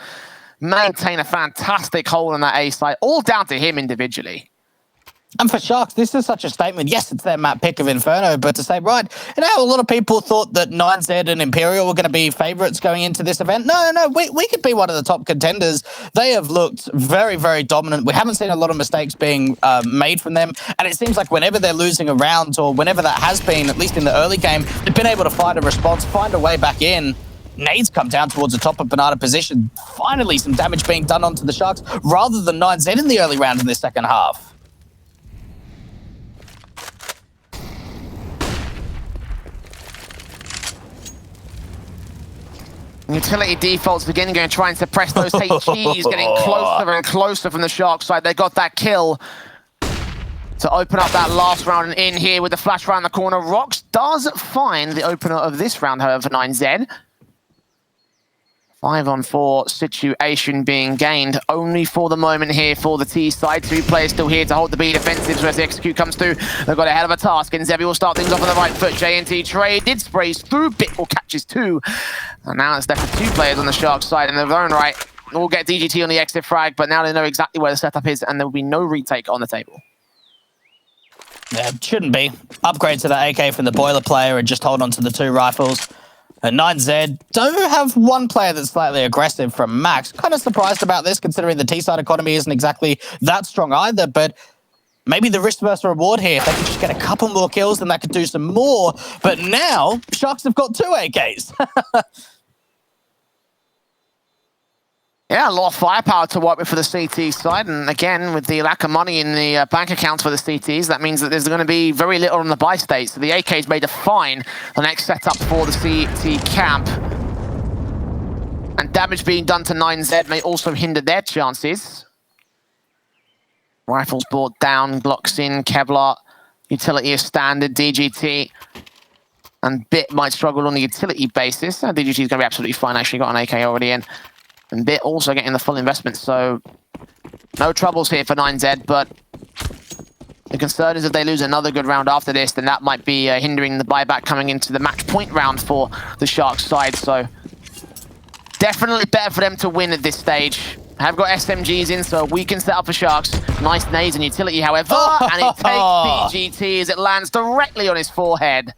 maintain a fantastic hold on that A site, all down to him individually. And for Sharks, this is such a statement. Yes, it's their map pick of Inferno, but to say, right, you know, a lot of people thought that 9Z and Imperial were going to be favorites going into this event. No, we could be one of the top contenders. They have looked very, very dominant. We haven't seen a lot of mistakes being made from them, and it seems like whenever they're losing a round, or whenever that has been, at least in the early game, they've been able to find a response, find a way back in. Nades come down towards the top of Banana position. Finally, some damage being done onto the Sharks rather than 9Z in the early round in this second half. Utility defaults again, going to try and suppress those HGs, getting closer and closer from the Sharks side. They got that kill to open up that last round, and in here with the flash around the corner. Rox does find the opener of this round, however, for 9Z. 5-on-4 situation being gained only for the moment here for the T side. 2 players still here to hold the B defensives as the execute comes through. They've got a hell of a task, and Zebi will start things off on the right foot. JNT trade did sprays through, Bit will catches 2. And now it's left with 2 players on the Sharks side in their own right. We'll get DGT on the exit frag, but now they know exactly where the setup is, and there will be no retake on the table. Yeah, shouldn't be. Upgrade to the AK from the Boiler player and just hold on to the 2 rifles. And 9Z do have 1 player that's slightly aggressive from Max. Kind of surprised about this, considering the T-side economy isn't exactly that strong either, but maybe the risk versus reward here. If they could just get a couple more kills, then that could do some more. But now, Sharks have got 2 AKs. Yeah, a lot of firepower to work with for the CT side, and again, with the lack of money in the bank accounts for the CTs, that means that there's going to be very little on the buy state, so the AKs may define the next setup for the CT camp. And damage being done to 9Z may also hinder their chances. Rifles brought down, Glocks in, Kevlar, utility is standard, DGT, and Bit might struggle on the utility basis. DGT is going to be absolutely fine, actually got an AK already in. And Bit also getting the full investment, so no troubles here for 9Z, but the concern is if they lose another good round after this, then that might be hindering the buyback coming into the match point round for the Sharks side, so definitely better for them to win at this stage. Have got SMGs in, so we can set up for Sharks. Nice nades and utility, however, and it takes DGT as it lands directly on his forehead.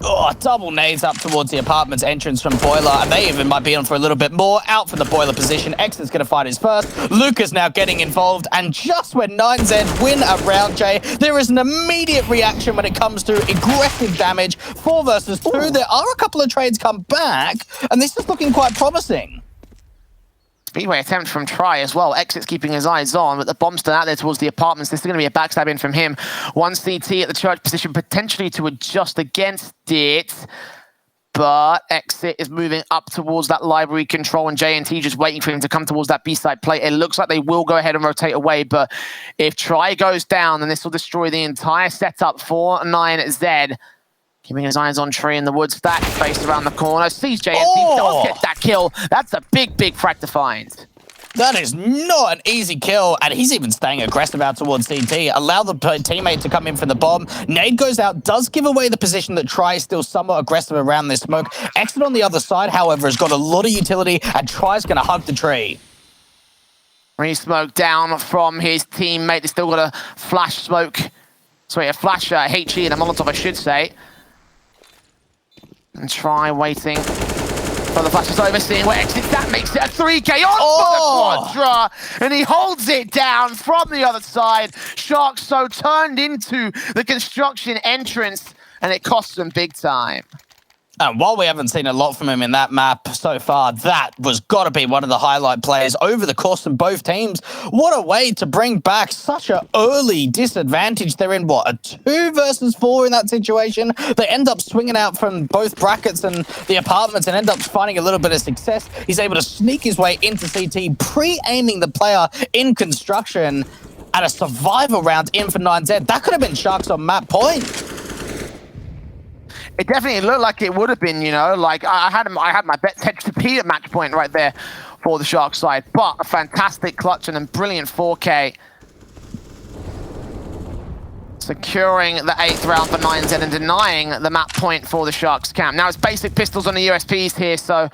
Oh, double nades up towards the apartment's entrance from Boiler, and they even might be on for a little bit more. Out from the Boiler position, X is going to find his first. Lucas now getting involved, and just when 9Z win a round, Jay, there is an immediate reaction when it comes to aggressive damage. 4 versus 2. Ooh. There are a couple of trades come back, and this is looking quite promising. Speedway attempt from Try as well. Exit's keeping his eyes on, but the bomb's still out there towards the apartments. This is going to be a backstab in from him. 1 CT at the church position, potentially to adjust against it. But Exit is moving up towards that library control, and JNT just waiting for him to come towards that B-side plate. It looks like they will go ahead and rotate away, but if Try goes down, then this will destroy the entire setup for 9Z. Keeping his eyes on Tree in the wood stack, face around the corner, sees JNT, does get that kill. That's a big, big frag to find. That is not an easy kill, and he's even staying aggressive out towards CT. Allow the teammate to come in for the bomb. Nade goes out, does give away the position that Try is still somewhat aggressive around this smoke. Exit on the other side, however, has got a lot of utility, and Try's going to hug the tree. Re-smoke down from his teammate. They still got a flash smoke. Sorry, a flash HE and a Molotov, I should say. And Try waiting for the flash is over, seeing where Exit that makes it a 3K on for the Quadra, and he holds it down from the other side. Sharks so turned into the construction entrance, and it costs them big time. And while we haven't seen a lot from him in that map so far, that was got to be one of the highlight players over the course of both teams. What a way to bring back such an early disadvantage. They're in, what, a 2 versus 4 in that situation? They end up swinging out from both brackets and the apartments and end up finding a little bit of success. He's able to sneak his way into CT, pre-aiming the player in construction, and a survival round in for 9Z. That could have been Sharks on map point. It definitely looked like it would have been, you know, like I had my bet text to P at match point right there for the Sharks side, but a fantastic clutch and a brilliant 4K. Securing the 8th round for 9Z and denying the map point for the Sharks camp. Now it's basic pistols on the USPs here, so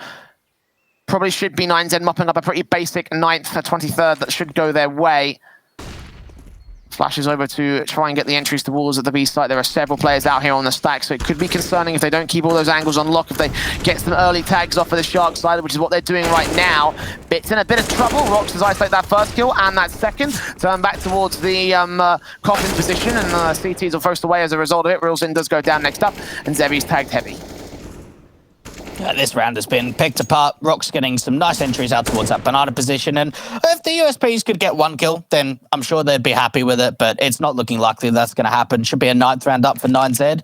probably should be 9Z mopping up a pretty basic 9th or 23rd that should go their way. Flashes over to try and get the entries towards at the B site. There are several players out here on the stack, so it could be concerning if they don't keep all those angles on lock, if they get some early tags off of the Shark side, which is what they're doing right now. Bit's in a bit of trouble. Rox does isolate that first kill and that second. Turn back towards the coffin position, and CTs are forced away as a result of it. Rilson does go down next up, and Zebi's tagged heavy. This round has been picked apart. Rock's getting some nice entries out towards that banana position, and if the USPs could get one kill, then I'm sure they'd be happy with it, but it's not looking likely that's going to happen. Should be a 9th round up for 9Z.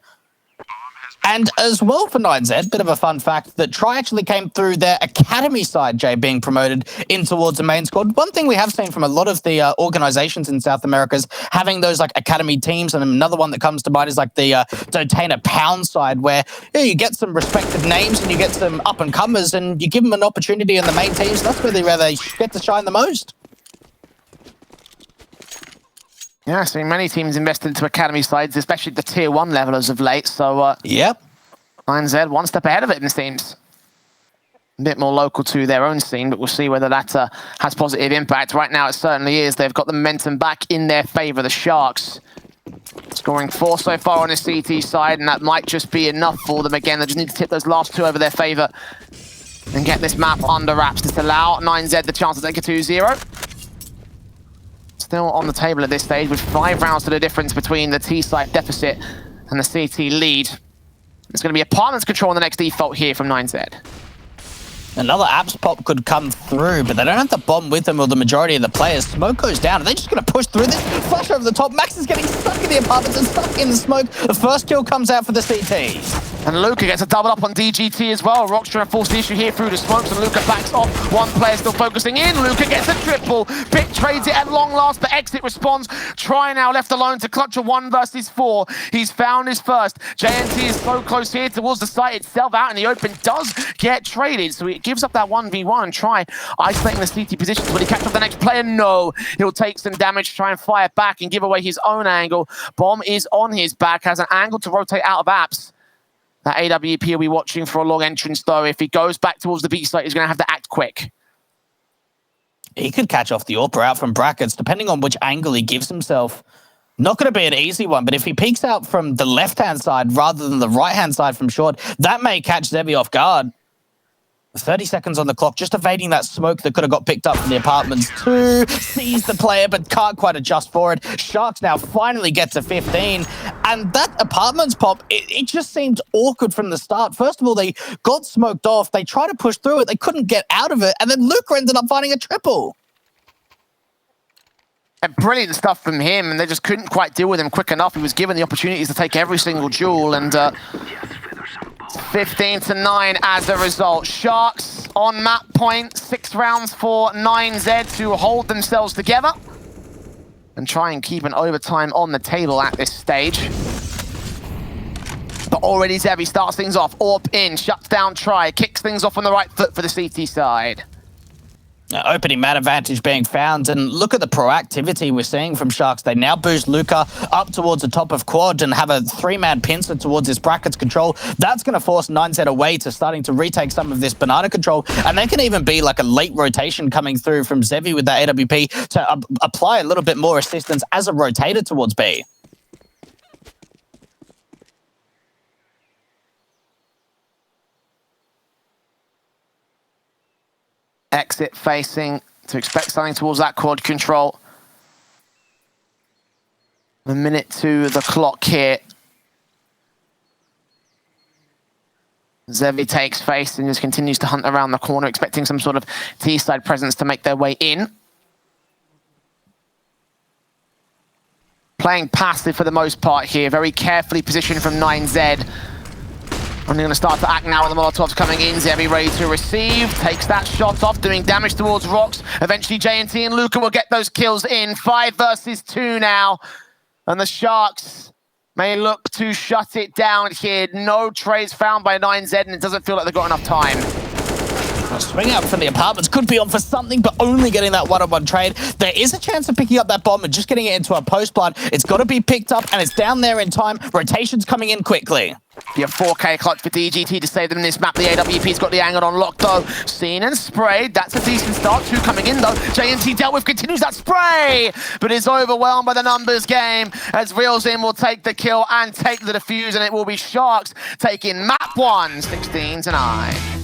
And as well for 9Z, bit of a fun fact that Tri actually came through their academy side, Jay, being promoted in towards the main squad. One thing we have seen from a lot of the organizations in South America is having those like academy teams, and another one that comes to mind is like the Dotana Pound side, where you get some respected names and you get some up-and-comers and you give them an opportunity in the main teams. That's really where they get to shine the most. Yeah, so many teams invested into academy sides, especially the tier 1 level as of late. So, yep. 9Z one step ahead of it, it seems. A bit more local to their own scene, but we'll see whether that has positive impact. Right now, it certainly is. They've got the momentum back in their favor, the Sharks. Scoring 4 so far on the CT side, and that might just be enough for them. Again, they just need to tip those last 2 over their favor and get this map under wraps. Just allow 9Z the chance to take a 2-0. Still on the table at this stage with 5 rounds to the difference between the T-side deficit and the CT lead. It's going to be Apartments control on the next default here from 9Z. Another apps pop could come through, but they don't have the bomb with them or the majority of the players. Smoke goes down. Are they just going to push through this? Flash over the top. Max is getting stuck in the apartments and stuck in the smoke. The first kill comes out for the CTs. And Luca gets a double up on DGT as well. Rock's trying to force the issue here through the smokes, and Luca backs off. One player still focusing in. Luca gets a triple. Pick trades it at long last, but Exit responds. Try now left alone to clutch a 1 versus 4. He's found his first. JNT is so close here towards the site itself. Out in the open, does get traded, so he gives up that 1v1. Try isolating the CT positions. Will he catch up the next player? No. He'll take some damage, try and fire back and give away his own angle. Bomb is on his back, has an angle to rotate out of apps. That AWP will be watching for a long entrance, though. If he goes back towards the B site, he's going to have to act quick. He could catch off the AWPer out from brackets, depending on which angle he gives himself. Not going to be an easy one, but if he peeks out from the left-hand side rather than the right-hand side from short, that may catch Zevi off guard. 30 seconds on the clock, just evading that smoke that could have got picked up from the apartments. 2, sees the player, but can't quite adjust for it. Sharks now finally get to 15, and that apartments pop, it just seemed awkward from the start. First of all, they got smoked off, they tried to push through it, they couldn't get out of it, and then Luca ended up finding a triple. And brilliant stuff from him, and they just couldn't quite deal with him quick enough. He was given the opportunities to take every single duel, and 15-9 as a result. Sharks on map point, 6 rounds for 9Z to hold themselves together and try and keep an overtime on the table at this stage. But already Zevi starts things off. AWP in, shuts down Try, kicks things off on the right foot for the CT side. Opening man advantage being found, and look at the proactivity we're seeing from Sharks. They now boost Luca up towards the top of quad and have a 3-man pincer towards his brackets control. That's going to force 9Z away to starting to retake some of this banana control, and there can even be like a late rotation coming through from Zevi with that AWP to apply a little bit more assistance as a rotator towards B. Exit facing to expect something towards that quad control. A minute to the clock here. Zevi takes face and just continues to hunt around the corner, expecting some sort of T-side presence to make their way in. Playing passive for the most part here, very carefully positioned from 9Z. Only going to start to act now with the Molotovs coming in. Zevi ready to receive. Takes that shot off, doing damage towards Rocks. Eventually JNT and Luca will get those kills in. 5 versus 2 now. And the Sharks may look to shut it down here. No trades found by 9Z, and it doesn't feel like they've got enough time. Swinging up from the apartments could be on for something, but only getting that one-on-one trade. There is a chance of picking up that bomb and just getting it into a post plant. It's got to be picked up, and it's down there in time. Rotation's coming in quickly. Yeah, 4K clutch for DGT to save them in this map. The AWP's got the angle on lock, though. Seen and sprayed. That's a decent start. 2 coming in, though. JNT dealt with, continues that spray, but is overwhelmed by the numbers game as Realzin will take the kill and take the defuse, and it will be Sharks taking map 1, 16-9.